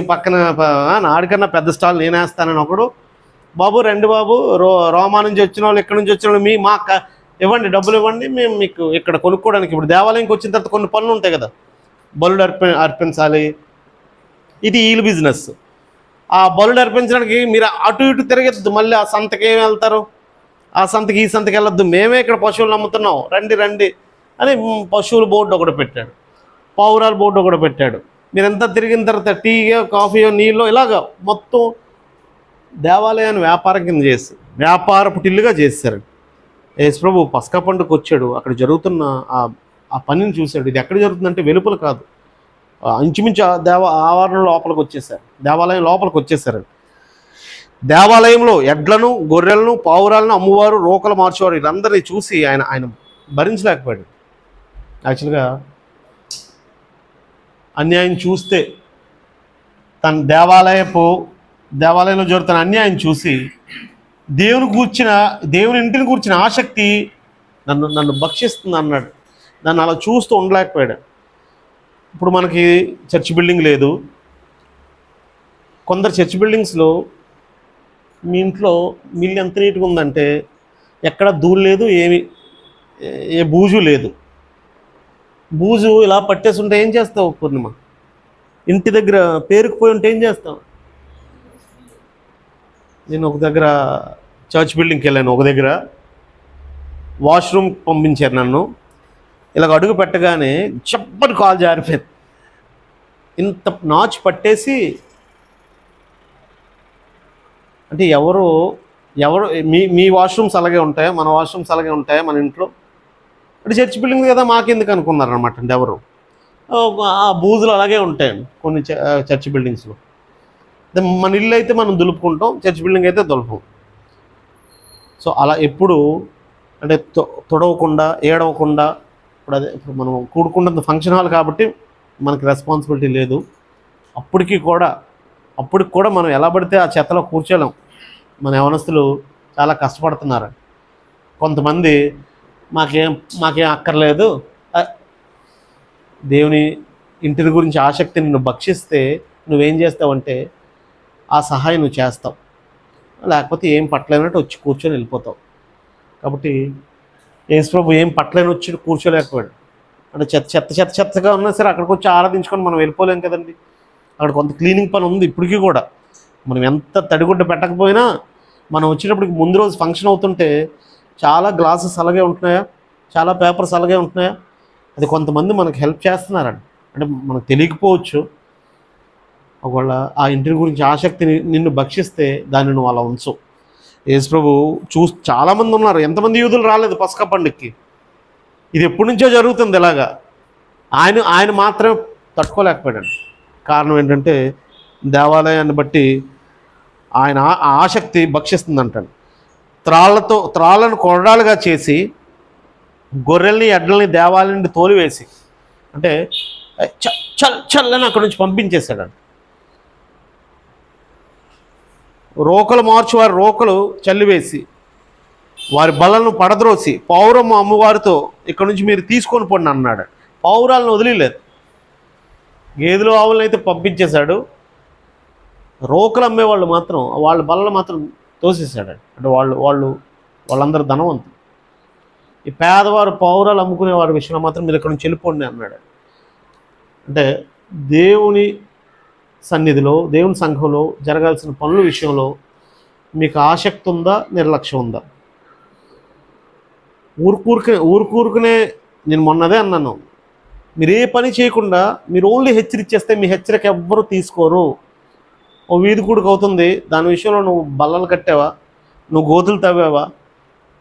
పక్కన ఆడికన్నా పెద్ద స్టాల్ నేనేస్తానని ఒకడు. బాబు రండి బాబు, రోమా నుంచి వచ్చిన వాళ్ళు, ఇక్కడ నుంచి వచ్చిన వాళ్ళు, మా ఇవ్వండి, డబ్బులు ఇవ్వండి, మేము మీకు ఇక్కడ కొనుక్కోవడానికి. ఇప్పుడు దేవాలయంకి వచ్చిన తర్వాత కొన్ని పనులు ఉంటాయి కదా, బలుడు అర్పించాలి. ఇది వీళ్ళ బిజినెస్. ఆ బలుడు అర్పించడానికి మీరు అటు ఇటు తిరగద్దు. మళ్ళీ ఆ సంతకి ఏమి వెళ్తారు, ఆ సంతకి ఈ సంతకి వెళ్ళొద్దు, మేమే ఇక్కడ పశువులు నమ్ముతున్నాం, రండి రండి అని పశువుల బోర్డు ఒకటి పెట్టాడు, పావురాల బోర్డు ఒకటి పెట్టాడు. మీరంతా తిరిగిన తర్వాత టీయో కాఫీయో నీళ్ళు ఇలాగ మొత్తం దేవాలయాన్ని వ్యాపారం కింద చేసి వ్యాపారపు టిల్లుగా చేశారు. యేసుప్రభు పస్కా పండుగకు వచ్చాడు, అక్కడ జరుగుతున్న ఆ పనిని చూశాడు. ఇది ఎక్కడ జరుగుతుందంటే వెలుపల కాదు, ఇంచుమించు ఆవరణ లోపలికి వచ్చేసారు, దేవాలయం లోపలికి వచ్చేసారు. దేవాలయంలో ఎడ్లను, గొర్రెలను, పావురాలను అమ్మువారు, రోకలు మార్చేవారు, వీళ్ళందరినీ చూసి ఆయన భరించలేకపోయాడు. యాక్చువల్గా అన్యాయం చూస్తే, తన దేవాలయంలో జరుగుతున్న అన్యాయం చూసి దేవుని ఇంటిని కూర్చిన ఆసక్తి నన్ను భక్షిస్తుంది అన్నాడు. దాన్ని అలా చూస్తూ ఉండలేకపోయాడు. ఇప్పుడు మనకి చర్చ్ బిల్డింగ్ లేదు. కొందరు చర్చ్ బిల్డింగ్స్లో మీ ఇంట్లో మిల్లు ఎంత నీట్గా ఉందంటే ఎక్కడ ధూళి లేదు, ఏ బూజు లేదు. బూజు ఇలా పట్టేసి ఉంటే ఏం చేస్తావు పూర్ణిమ? ఇంటి దగ్గర పేరుకుపోయి ఉంటే ఏం చేస్తావు? నేను ఒక దగ్గర చర్చ్ బిల్డింగ్కి వెళ్ళాను. ఒక దగ్గర వాష్రూమ్ పంపించారు నన్ను. ఇలాగ అడుగు పెట్టగానే చెప్పని కాలు జారిపోయింది. ఇంత నాచు పట్టేసి, అంటే ఎవరు మీ వాష్రూమ్స్ అలాగే ఉంటాయా, మన వాష్రూమ్స్ అలాగే ఉంటాయా మన ఇంట్లో? అంటే చర్చ్ బిల్డింగ్ కదా మాకెందుకు అనుకున్నారు అనమాట. అంటే ఎవరు ఆ బూజులు అలాగే ఉంటాయండి కొన్ని చర్చ్ బిల్డింగ్స్లో. మన ఇల్లు అయితే మనం దులుపుకుంటాం, చర్చ్ బిల్డింగ్ అయితే దులపం. సో అలా ఎప్పుడు అంటే తొడవకుండా, ఏడవకుండా ఇప్పుడు మనం కూడుకున్నది ఫంక్షన్ హాల్ కాబట్టి మనకి రెస్పాన్సిబిలిటీ లేదు. అప్పటికి కూడా మనం ఎలా పడితే ఆ చెత్తలో కూర్చోలేం. మన యవనస్తులు చాలా కష్టపడుతున్నారు. కొంతమంది మాకేం అక్కర్లేదు, దేవుని ఇంటిని గురించి ఆసక్తి నిన్ను భక్షిస్తే నువ్వేం చేస్తావంటే ఆ సహాయం నువ్వు చేస్తావు, లేకపోతే ఏం పట్టలేనట్టు వచ్చి కూర్చొని వెళ్ళిపోతావు. కాబట్టి యేసుప్రభు ఏం పట్టలేని వచ్చి కూర్చోలేకపోయాడు. అంటే చెత్తగా ఉన్నా సరే అక్కడికి వచ్చి ఆరాధించుకొని మనం వెళ్ళిపోలేం కదండి. అక్కడ కొంత క్లీనింగ్ పని ఉంది ఇప్పటికీ కూడా. మనం ఎంత తడిగుడ్డ పెట్టకపోయినా మనం వచ్చేటప్పటికి ముందు రోజు ఫంక్షన్ అవుతుంటే చాలా గ్లాసెస్ అలాగే ఉంటున్నాయా, చాలా పేపర్స్ అలాగే ఉంటున్నాయా, అది కొంతమంది మనకు హెల్ప్ చేస్తున్నారండి. అంటే మనకు తెలియకపోవచ్చు. ఒకవేళ ఆ ఇంటిని గురించి ఆసక్తిని నిన్ను భక్షిస్తే దాన్ని నువ్వు అలా ఉంచు. యేసుప్రభు చాలామంది ఉన్నారు. ఎంతమంది యూదులు రాలేదు పస్కా పండుగకి? ఇది ఎప్పటి నుంచో జరుగుతుంది ఇలాగా. ఆయన మాత్రమే తట్టుకోలేకపోయాడు. కారణం ఏంటంటే దేవాలయాన్ని బట్టి ఆయన ఆసక్తి భక్షిస్తుందంటాడు. త్రాళ్ళను కొరడాలుగా చేసి గొర్రెల్ని ఎడ్లని దేవాలయం నుండి తోలివేసి, అంటే చల్లని అక్కడి నుంచి పంపించేశాడు. రోకలు మార్చువారి రోకలు చల్లివేసి వారి బలను పడద్రోసి పౌరము అమ్మవారితో ఇక్కడ నుంచి మీరు తీసుకొని పోండి అన్నాడు. పౌరాలను వదిలేదు. గేదెలు ఆవులను అయితే పంపించేశాడు. రోకలు అమ్మేవాళ్ళు మాత్రం వాళ్ళ బలను మాత్రం తోసేశాడు. అంటే వాళ్ళందరూ ధనవంతులు. ఈ పేదవారు పౌరాలు అమ్ముకునే వారి విషయంలో మాత్రం మీరు ఇక్కడ నుంచి వెళ్ళిపోండి అన్నాడు. అంటే దేవుని సన్నిధిలో, దేవుని సంఘంలో జరగాల్సిన పనుల విషయంలో మీకు ఆసక్తి ఉందా, నిర్లక్ష్యం ఉందా? ఊరుకూరుకునే నేను మొన్నదే అన్నాను, మీరు ఏ పని చేయకుండా మీరు ఓన్లీ హెచ్చరిచ్చేస్తే మీ హెచ్చరిక ఎవ్వరూ తీసుకోరు. ఓ వీధి కూడికి అవుతుంది, దాని విషయంలో నువ్వు బల్లలు కట్టావా, నువ్వు గోతులు తవ్వావా,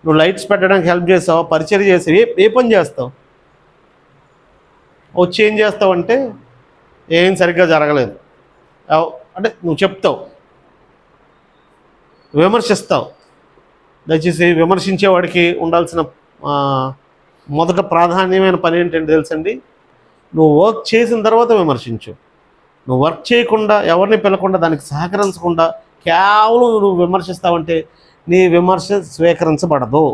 నువ్వు లైట్స్ పెట్టడానికి హెల్ప్ చేస్తావా, పరిచయం చేసావు, ఏ పని చేస్తావు? వచ్చి ఏం చేస్తావంటే ఏం సరిగ్గా జరగలేదు అంటే నువ్వు చెప్తావు, విమర్శిస్తావు. దయచేసి విమర్శించేవాడికి ఉండాల్సిన మొదట ప్రాధాన్యమైన పని ఏంటంటే తెలుసండి, నువ్వు వర్క్ చేసిన తర్వాత విమర్శించు. నువ్వు వర్క్ చేయకుండా, ఎవరిని పిలకుండా, దానికి సహకరించకుండా కేవలం నువ్వు విమర్శిస్తావంటే నీ విమర్శ స్వీకరించబడదు.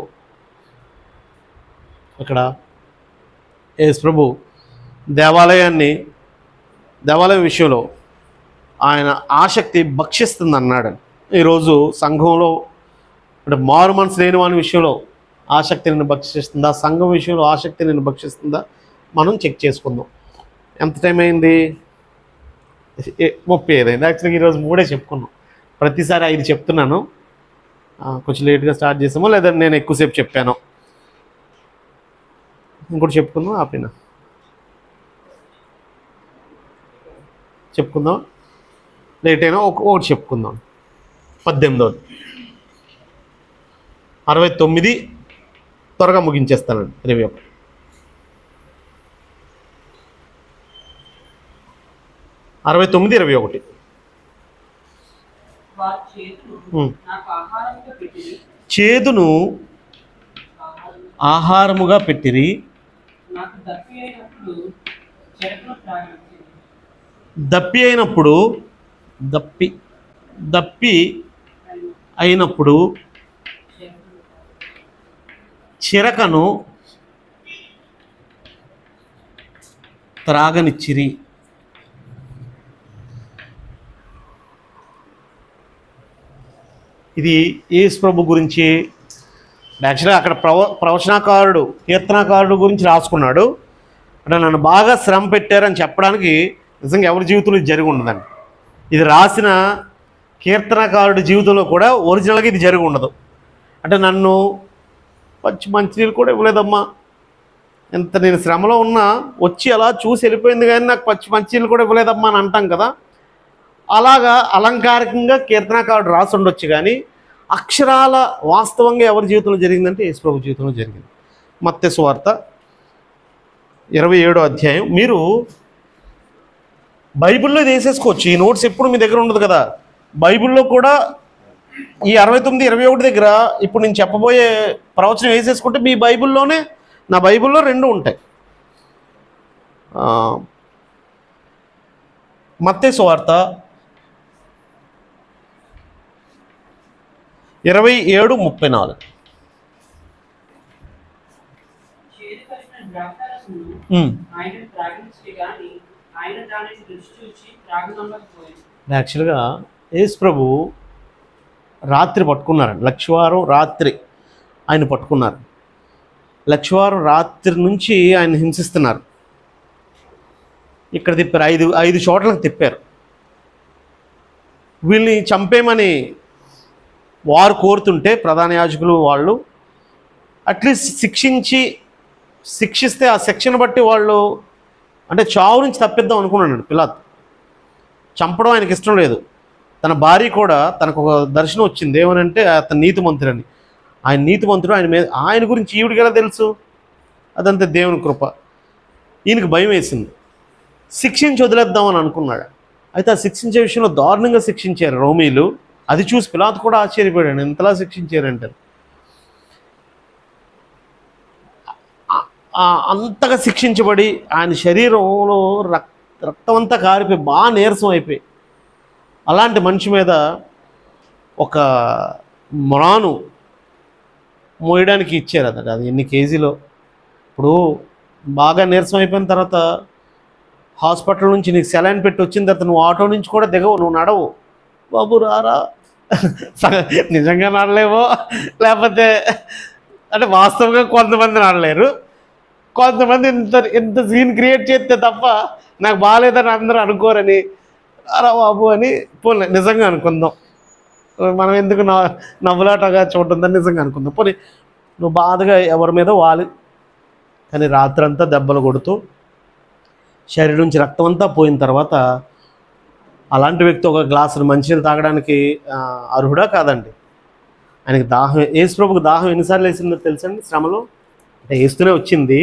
ఇక్కడ యేసుప్రభు దేవాలయం విషయంలో ఆయన ఆసక్తి భక్షిస్తుందన్నాడు. ఈరోజు సంఘంలో అంటే మారు మనసు లేని వాని విషయంలో ఆసక్తి నిన్ను భక్షిస్తుందా, సంఘం విషయంలో ఆసక్తి నిన్ను భక్షిస్తుందా, మనం చెక్ చేసుకుందాం. ఎంత టైం అయింది? 35 అయింది. యాక్చువల్గా ఈరోజు 3 చెప్పుకున్నాం. ప్రతిసారి 5 చెప్తున్నాను. కొంచెం లేట్గా స్టార్ట్ చేసామో లేదా నేను ఎక్కువసేపు చెప్పాను. ఇంకోటి చెప్పుకుందాం, ఆపినా చెప్పుకుందాం, లేట్ అయినా ఒకటి చెప్పుకుందాం. 18వ 69 త్వరగా ముగించేస్తానండి. 21 69 21 చేదును ఆహారముగా పెట్టిరి, దప్పి అయినప్పుడు చిరకను త్రాగనిచ్చిరి. ఇది యేసు ప్రభు గురించి. యాక్చువల్గా అక్కడ ప్రవచనకారుడు, కీర్తనకారుడు గురించి రాసుకున్నాడు. అంటే నన్ను బాగా శ్రమ పెట్టారని చెప్పడానికి నిజంగా ఎవరి జీవితంలో ఇది జరిగి ఉండదండి. ఇది రాసిన కీర్తనకారుడి జీవితంలో కూడా ఒరిజినల్గా ఇది జరిగి ఉండదు. అంటే నన్ను మంచినీళ్ళు కూడా ఇవ్వలేదమ్మా, ఎంత నేను శ్రమలో ఉన్నా వచ్చి అలా చూసి వెళ్ళిపోయింది, కానీ నాకు మంచినీళ్ళు కూడా ఇవ్వలేదమ్మా అని అంటాం కదా. అలాగా అలంకారికంగా కీర్తనకారుడు రాసి ఉండొచ్చు, కానీ అక్షరాల వాస్తవంగా ఎవరి జీవితంలో జరిగిందంటే యేసు ప్రభు జీవితంలో జరిగింది. మత్తయి సువార్త 27వ అధ్యాయం. మీరు బైబిల్లో ఇది వేసేసుకోవచ్చు. ఈ నోట్స్ ఎప్పుడు మీ దగ్గర ఉండదు కదా. బైబిల్లో కూడా ఈ 69, 21 దగ్గర ఇప్పుడు నేను చెప్పబోయే ప్రవచనం వేసేసుకుంటే మీ బైబిల్లోనే, నా బైబిల్లో 2 ఉంటాయి. మత్తయి సువార్త 27:34. చేదు కలిపిన ద్రాక్షారసమును ఆయన త్రాగించి గాని ఆయన దానిని రుచి చూచి త్రాగనమ్మకపోయింది. యాక్చువల్గా యేసు ప్రభు రాత్రి పట్టుకున్నారండి. లక్షవారం రాత్రి ఆయన పట్టుకున్నారు. లక్షవారం రాత్రి నుంచి ఆయన హింసిస్తున్నారు. ఇక్కడ తిప్పారు, ఐదు చోట్లకు తిప్పారు. వీళ్ళని చంపేమని వారు కోరుతుంటే ప్రధాన యాజకులు వాళ్ళు అట్లీస్ట్ శిక్షిస్తే ఆ శిక్షను బట్టి వాళ్ళు అంటే చావు నుంచి తప్పిద్దాం అనుకున్నాడు పిలాతు. చంపడం ఆయనకి ఇష్టం లేదు. తన భార్య కూడా తనకు ఒక దర్శనం వచ్చింది, ఏమనంటే అతను నీతిమంతుడని. ఆయన నీతిమంతుడు, ఆయన గురించి ఈవిడికి ఎలా తెలుసు? అదంతే దేవుని కృప. ఈయనకి భయం వేసింది, శిక్షించి వదిలేద్దామని అనుకున్నాడు. అయితే ఆ శిక్షించే విషయంలో దారుణంగా శిక్షించారు రోమీలు. అది చూసి పిలాతు కూడా ఆశ్చర్యపోయాడు, ఎంతలా శిక్షించారంటారు. అంతగా శిక్షించబడి ఆయన శరీరంలో రక్తం అంతా కారిపోయి బాగా నీరసం అయిపోయి అలాంటి మనిషి మీద ఒక మ్రాను మోయడానికి ఇచ్చారు. అది ఎన్ని కేజీలో. ఇప్పుడు బాగా నీరసం అయిపోయిన తర్వాత హాస్పిటల్ నుంచి నీకు సెలైన్ పెట్టి వచ్చిన తర్వాత నువ్వు ఆటో నుంచి కూడా దిగవు, నువ్వు నడవు. బాబు రారా, నిజంగా నడలేవో, లేకపోతే అంటే వాస్తవంగా కొంతమంది నడలేరు, కొంతమంది ఇంత సీన్ క్రియేట్ చేస్తే తప్ప నాకు బాగాలేదని అందరూ అనుకోరని అరా బాబు అని పోనీ నిజంగా అనుకుందాం. మనం ఎందుకు నవ్వులాటగా చూడటం నిజంగా అనుకుందాం. పోనీ నువ్వు బాధగా ఎవరి మీద వాలి, కానీ రాత్రంతా దెబ్బలు కొడుతూ శరీరం నుంచి రక్తం అంతా పోయిన తర్వాత అలాంటి వ్యక్తి ఒక గ్లాసులు మంచినీళ్ళు తాగడానికి అర్హుడా కాదండి? ఆయనకి దాహం, యేసు ప్రభుకు దాహం ఎన్నిసార్లు వేసిందో తెలుసండి శ్రమలో? అంటే వేస్తూనే వచ్చింది.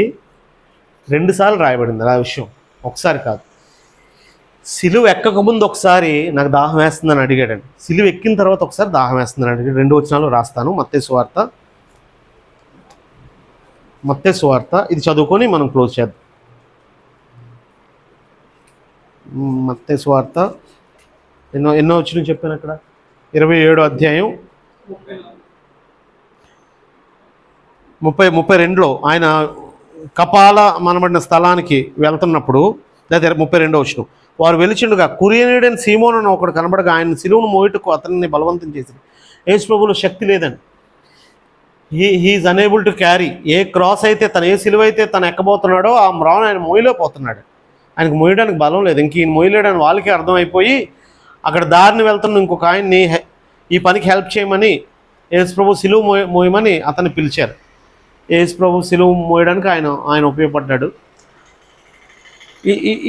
2 సార్లు రాయబడింది ఆ విషయం, ఒకసారి కాదు. సిలువ ఎక్కకముందు ఒకసారి నాకు దాహం వేస్తుందని అడిగాడండి. సిలువ ఎక్కిన తర్వాత ఒకసారి దాహం వేస్తుందని అడిగాడు. 2 వచనాలు రాస్తాను. మత్తయి సువార్త ఇది చదువుకొని మనం క్లోజ్ చేద్దాం. మత్తయి సువార్త ఎన్నో వచనం చెప్పాను అక్కడ, 27వ అధ్యాయం 32లో ఆయన కపాల మనబడిన స్థలానికి వెళ్తున్నప్పుడు, లేదా 32వ వచనం, వారు వెలిచిండుగా కురియనీయుడైన సీమోను అని ఒకడు కనబడగా ఆయన సిలువను మోయుటకు అతన్ని బలవంతం చేసింది. యేసు ప్రభువులో శక్తి లేదండి. He's unable to carry. A cross అయితే తను, ఏ సిలువ అయితే తను ఎక్కబోతున్నాడో ఆ మ్రాన్ ఆయన మోయలేకపోతున్నాడు. ఆయనకు మోయడానికి బలం లేదు. ఇంక ఈయన మోయలేడని వాళ్ళకి అర్థమైపోయి అక్కడ దారిని వెళ్తున్న ఇంకొక ఆయన్ని ఈ పనికి హెల్ప్ చేయమని యేసు ప్రభు సిలువ మోయమని అతన్ని పిలిచారు. యేసు ప్రభు సిలువ మోయడానికి ఆయన ఉపయోగపడ్డాడు.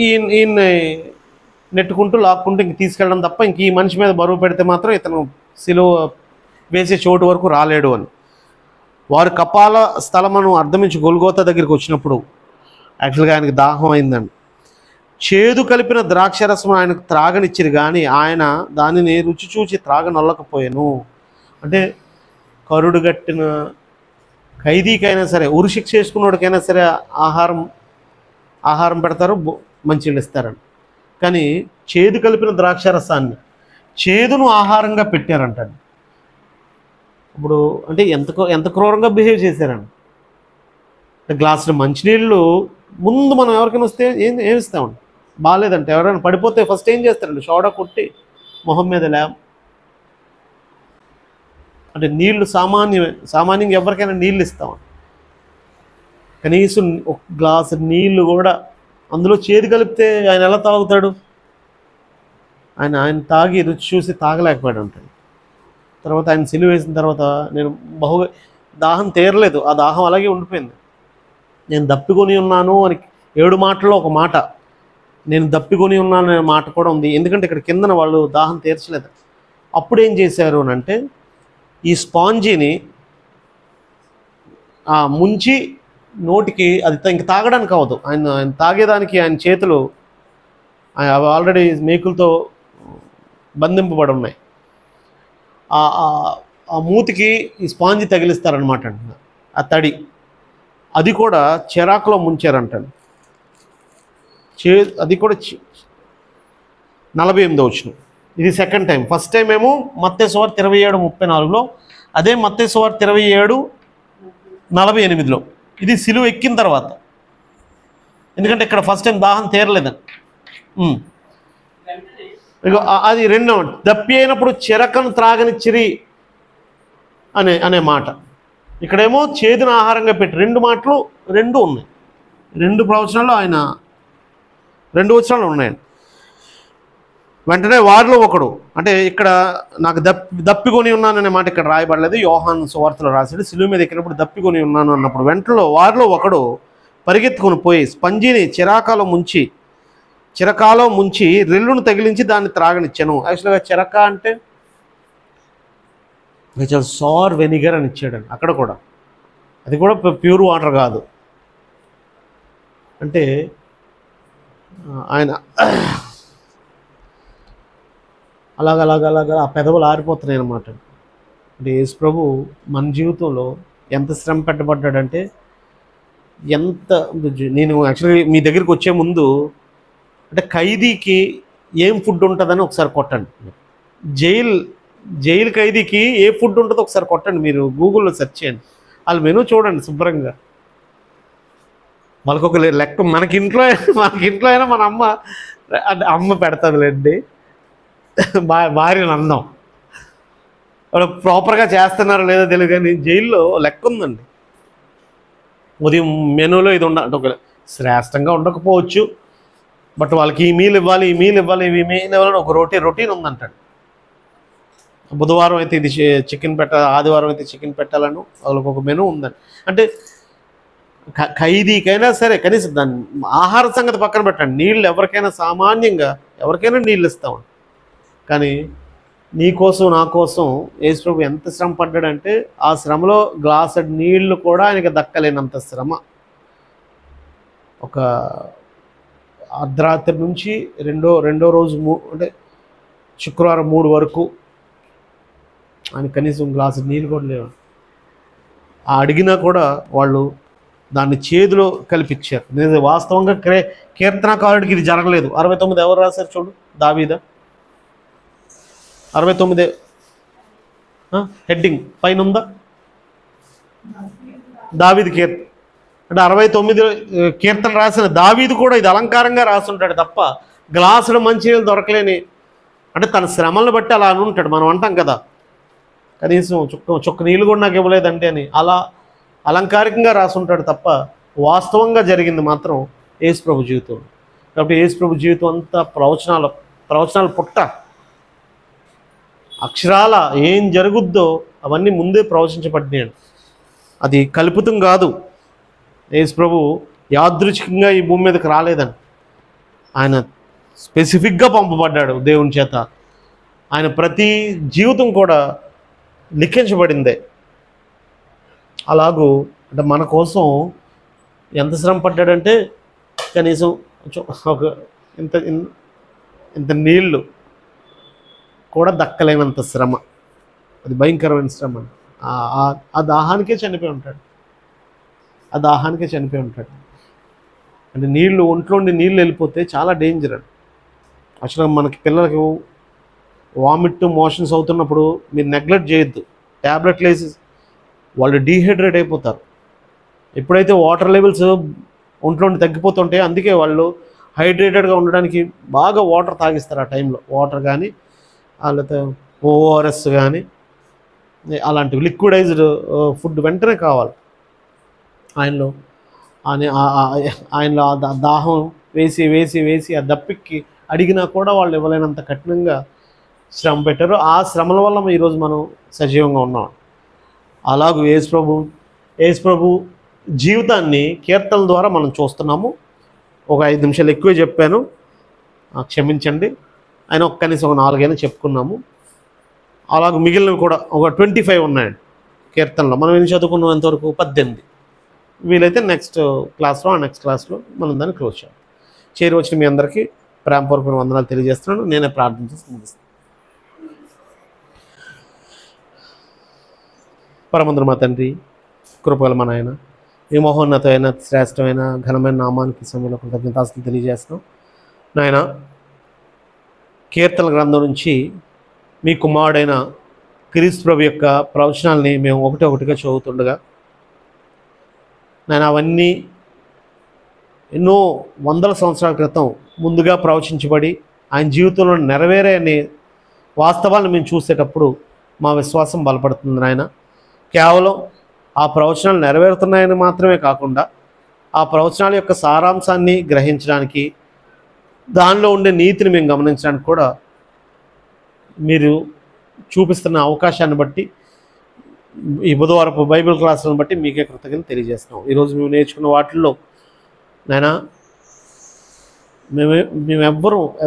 ఈయన్ని నెట్టుకుంటూ లాక్కుంటూ ఇంక తీసుకెళ్ళడం తప్ప ఇంక ఈ మనిషి మీద బరువు పెడితే మాత్రం ఇతను సిలువ వేసే చోటు వరకు రాలేడు అని. వారు కపాల స్థలమును అర్థమించి గొల్గోతా దగ్గరికి వచ్చినప్పుడు యాక్చువల్గా ఆయనకు దాహం అయిందండి. చేదు కలిపిన ద్రాక్షరసం ఆయనకు త్రాగనిచ్చిరు కానీ ఆయన దానిని రుచి చూచి త్రాగనొల్లకపోయాను. అంటే కరుడు గట్టిన ఖైదీకైనా సరే, ఉరిశిక్ష చేసుకున్నోడికైనా సరే ఆహారం పెడతారు, మంచినీళ్ళు ఇస్తారండి. కానీ చేదు కలిపిన ద్రాక్షరసాన్ని, చేదును ఆహారంగా పెట్టారంటండి. ఇప్పుడు అంటే ఎంత క్రూరంగా బిహేవ్ చేశారండి. అంటే గ్లాసులు మంచినీళ్ళు ముందు మనం ఎవరికైనా వస్తే ఏమి ఇస్తామండి? బాగాలేదంటే ఎవరైనా పడిపోతే ఫస్ట్ ఏం చేస్తారండి? సోడా కొట్టి మొహం మీద అంటే నీళ్లు సామాన్యంగా ఎవరికైనా నీళ్ళు ఇస్తామండి. కనీసం ఒక గ్లాసు నీళ్లు కూడా అందులో చేదు కలిపితే ఆయన ఎలా తాగుతాడు? ఆయన తాగి రుచి చూసి తాగలేకపోయాడు అంటాడు. తర్వాత ఆయన సిలువ వేసిన తర్వాత నేను దాహం తీరలేదు, ఆ దాహం అలాగే ఉండిపోయింది. నేను దప్పికొని ఉన్నాను అని 7 మాటల్లో ఒక మాట, నేను దప్పికొని ఉన్నాను అనే మాట కూడా ఉంది. ఎందుకంటే ఇక్కడ కిందన వాళ్ళు దాహం తీర్చలేదు. అప్పుడు ఏం చేశారు అని అంటే ఈ స్పాంజీని ముంచి నోటికి, అది ఇంక తాగడానికి అవ్వదు, ఆయన తాగేదానికి ఆయన చేతులు అవి ఆల్రెడీ మేకులతో బంధింపబడి ఉన్నాయి. ఆ మూతికి ఈ స్పాంజీ తగిలిస్తారనమాట అంటున్నా, ఆ తడి. అది కూడా చెరాకులో ముంచారంటాడు. అది కూడా 48వ వచనం. ఇది సెకండ్ టైం. ఫస్ట్ టైం ఏమో మత్తయి సువార్త 27:34లో, అదే మత్తయి సువార్త 27:48లో. ఇది సిలువ ఎక్కిన తర్వాత, ఎందుకంటే ఇక్కడ ఫస్ట్ టైం దాహం తీరలేదని. ఇగో అది రెండవ, దప్పి అయినప్పుడు చెరకను త్రాగనిచ్చిరి అనే మాట. ఇక్కడేమో చేదున ఆహారంగా పెట్టి, రెండు మాటలు రెండు ఉన్నాయి. రెండు ప్రవచనాలు ఆయన 2 వచనాలు ఉన్నాయండి. వెంటనే వారిలో ఒకడు, అంటే ఇక్కడ నాకు దప్పికొని ఉన్నాననే మాట ఇక్కడ రాయబడలేదు, యోహాను సువార్తలో రాశాడు. సిలువ మీద ఎక్కినప్పుడు దప్పికొని ఉన్నాను అన్నప్పుడు వెంటలో వారిలో ఒకడు పరిగెత్తుకొని పోయి స్పంజిని చిరకాలో ముంచి రెల్లును తగిలించి దాన్ని త్రాగనిచ్చాను. యాక్చువల్గా చిరక అంటే సార్ వెనిగర్ అని ఇచ్చాడండి అక్కడ కూడా. అది కూడా ప్యూర్ వాటర్ కాదు. అంటే ఆయన అలాగ ఆ పెదవులు ఆరిపోతున్నాయి అన్నమాట. అంటే యేసు ప్రభు మన జీవితంలో ఎంత శ్రమ పెట్టబడ్డాడంటే, నేను యాక్చువల్లీ మీ దగ్గరికి వచ్చే ముందు, అంటే ఖైదీకి ఏం ఫుడ్ ఉంటుందని ఒకసారి కొట్టండి. జైలు ఖైదీకి ఏ ఫుడ్ ఉంటుందో ఒకసారి కొట్టండి, మీరు గూగుల్లో సెర్చ్ చేయండి, వాళ్ళ మెనూ చూడండి శుభ్రంగా. వాళ్ళకొక లెక్క. మనకి ఇంట్లో అయినా మన అమ్మ పెడతాదులేండి, భార్యను అందం. వాళ్ళు ప్రాపర్గా చేస్తున్నారో లేదో తెలియదు, కానీ జైల్లో లెక్క ఉందండి. ఉదయం మెనూలో ఇది ఒక శ్రేష్టంగా ఉండకపోవచ్చు, బట్ వాళ్ళకి ఈ మీల్ ఇవ్వాలి ఒక రొటీన్ ఉందంటాడు. బుధవారం అయితే ఇది చికెన్ పెట్టాలి, ఆదివారం అయితే చికెన్ పెట్టాలను వాళ్ళకి ఒక మెనూ ఉందని. అంటే ఖైదీకైనా సరే కనీసం దాన్ని ఆహార సంగతి పక్కన పెట్టండి, నీళ్ళు ఎవరికైనా సామాన్యంగా ఎవరికైనా నీళ్ళు ఇస్తామండి. కానీ నీ కోసం నా కోసం యేసు ప్రభు ఎంత శ్రమ పడ్డాడంటే, ఆ శ్రమలో గ్లాసు నీళ్లు కూడా ఆయనకి దక్కలేనంత శ్రమ. ఒక అర్ధరాత్రి నుంచి రెండో రోజు అంటే శుక్రవారం 3 వరకు ఆయన కనీసం గ్లాసు నీళ్ళు కూడా లేవు. అడిగినా కూడా వాళ్ళు దాన్ని చేతిలో కల్పించారు. నేను వాస్తవంగా కీర్తనకారుడికి ఇది జరగలేదు. 69 ఎవరు రాశారు చూడు, దావీదా. 69 హెడ్డింగ్ పైన ఉందా, దావీదు కీర్తన. అంటే 69 కీర్తన రాసిన దావీదు కూడా ఇది అలంకారంగా రాసుంటాడు తప్ప, గ్లాసులో మంచినీళ్ళు దొరకలేని, అంటే తన శ్రమలను బట్టి అలా అని ఉంటాడు. మనం అంటాం కదా, కనీసం చుక్క నీళ్ళు కూడా నాకు ఇవ్వలేదండి అని. అలా అలంకారికంగా రాసుంటాడు తప్ప, వాస్తవంగా జరిగింది మాత్రం యేసు ప్రభు జీవితం. కాబట్టి యేసు ప్రభు జీవితం అంతా ప్రవచనాల పుట్ట. అక్షరాల ఏం జరుగుద్దో అవన్నీ ముందే ప్రవచించబడినాయి. అది కల్పితం కాదు. యేసు ప్రభు యాదృచ్ఛికంగా ఈ భూమి మీదకి రాలేదని, ఆయన స్పెసిఫిక్గా పంపబడ్డాడు దేవుని చేత. ఆయన ప్రతి జీవితం కూడా లిఖించబడిందే. అలాగూ అంటే మన కోసం ఎంత శ్రమ పడ్డాడంటే, కనీసం ఒక ఇంత నీళ్ళు కూడా దక్కలేనంత శ్రమ. అది భయంకరమైన శ్రమ. ఆ దాహానికే చనిపోయి ఉంటాడు. అంటే ఒంట్లోండి నీళ్ళు వెళ్ళిపోతే చాలా డేంజర్ అండి. అసలు మనకి పిల్లలకి వామిట్ మోషన్స్ అవుతున్నప్పుడు మీరు నెగ్లెక్ట్ చేయొద్దు. ట్యాబ్లెట్లు వేసి వాళ్ళు డీహైడ్రేట్ అయిపోతారు. ఎప్పుడైతే వాటర్ లెవెల్స్ ఒంట్లోండి తగ్గిపోతుంటే, అందుకే వాళ్ళు హైడ్రేటెడ్గా ఉండడానికి బాగా వాటర్ తాగిస్తారు. ఆ టైంలో వాటర్ కానీ లేకపోతే ఓఆర్ఎస్ కానీ అలాంటివి లిక్విడైజ్డ్ ఫుడ్ వెంటనే కావాలి. ఆయనలో దాహం వేసి ఆ దప్పికి అడిగినా కూడా వాళ్ళు ఇవ్వలేనంత కఠినంగా శ్రమ పెట్టారు. ఆ శ్రమల వల్ల ఈరోజు మనం సజీవంగా ఉన్నాం. అలాగూ యేసు ప్రభు జీవితాన్ని కీర్తనల ద్వారా మనం చూస్తున్నాము. ఒక 5 నిమిషాలు ఎక్కువే చెప్పాను, క్షమించండి. ఆయన కనీసం ఒక 4 అయినా చెప్పుకున్నాము. అలాగే మిగిలినవి కూడా ఒక 25 ఉన్నాయండి కీర్తనలో. మనం ఏం చదువుకున్నాం ఎంతవరకు? 18. వీలైతే నెక్స్ట్ క్లాస్లో మనం దాన్ని క్లోజ్ చేయాలి. చేరి వచ్చిన మీ అందరికీ ప్రేమపూర్వక వందనాలు తెలియజేస్తున్నాను. నేనే ప్రార్థన చేసి ముగిస్తాను. పరమందున మా తండ్రి, కృపగల మా నాయన, ఈ మహోన్నతమైన శ్రేష్టమైన ఘనమైన నామానికి సమయంలో కృతజ్ఞతాస్తులు తెలియజేస్తున్నాం. నాయన కీర్తన గ్రంథం నుంచి మీ కుమారుడైన క్రీస్తు ప్రభు యొక్క ప్రవచనాల్ని మేము ఒకటిగా చదువుతుండగా నాయన అవన్నీ ఎన్నో వందల సంవత్సరాల క్రితం ముందుగా ప్రవచించబడి ఆయన జీవితంలో నెరవేరే అనే వాస్తవాలను మేము చూసేటప్పుడు మా విశ్వాసం బలపడుతుంది నాయన. కేవలం ఆ ప్రవచనాలు నెరవేరుతున్నాయని మాత్రమే కాకుండా ఆ ప్రవచనాల యొక్క సారాంశాన్ని గ్రహించడానికి, దానిలో ఉండే నీతిని మేము గమనించడానికి కూడా మీరు చూపిస్తున్న అవకాశాన్ని బట్టి, ఈ బుధవారపు బైబిల్ క్లాసులను బట్టి మీకే కృతజ్ఞతలు తెలియజేస్తున్నాం. ఈరోజు మేము నేర్చుకున్న వాటిల్లో నాయన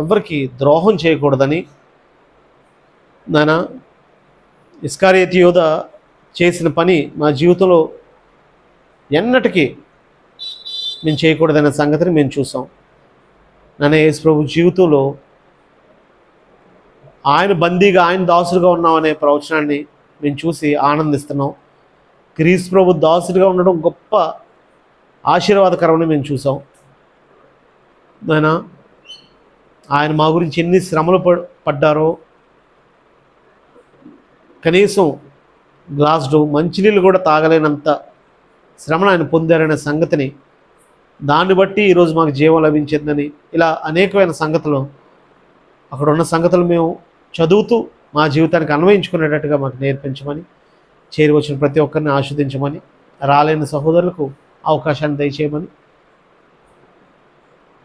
ఎవరికి ద్రోహం చేయకూడదని నాయన ఇస్కారియోతు యోధ చేసిన పని మా జీవితంలో ఎన్నటికీ మేము చేయకూడదనే సంగతిని మేము చూసాం. నాయన యేసు ప్రభు జీవితంలో ఆయన బందీగా ఆయన దాసుడుగా ఉన్నామనే ప్రవచనాన్ని మేము చూసి ఆనందిస్తున్నాం. క్రీస్తు ప్రభు దాసుడిగా ఉండడం గొప్ప ఆశీర్వాదకరమని మేము చూసాం. నాయన ఆయన మా గురించి ఎన్ని శ్రమలు పడ్డారో, కనీసం గ్లాసుడు మంచినీళ్ళు కూడా తాగలేనంత శ్రమను ఆయన పొందారనే సంగతిని, దాన్ని బట్టి ఈరోజు మాకు జీవం లభించిందని, ఇలా అనేకమైన సంగతులు అక్కడ ఉన్న సంగతులు మేము చదువుతూ మా జీవితానికి అన్వయించుకునేటట్టుగా మాకు నేర్పించమని, చేరి వచ్చిన ప్రతి ఒక్కరిని ఆస్వాదించమని, రాలేని సహోదరులకు అవకాశాన్ని దయచేయమని,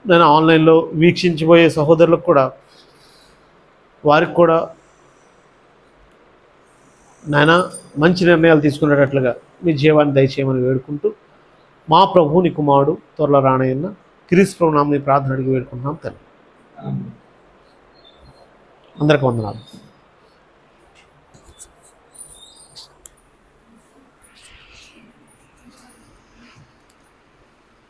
నేను ఆన్లైన్లో వీక్షించబోయే సహోదరులకు కూడా వారికి కూడా నాయన మంచి నిర్ణయాలు తీసుకునేటట్లుగా మీ జీవాన్ని దయచేయమని వేడుకుంటూ, మా ప్రభువుని కుమారుడు త్వరలో రానయ్యన్న క్రీస్తు ప్రభు నామమున ప్రార్థన అడిగి వేడుకుంటున్నాం తండ్రి. అందరికీ వందనాలు.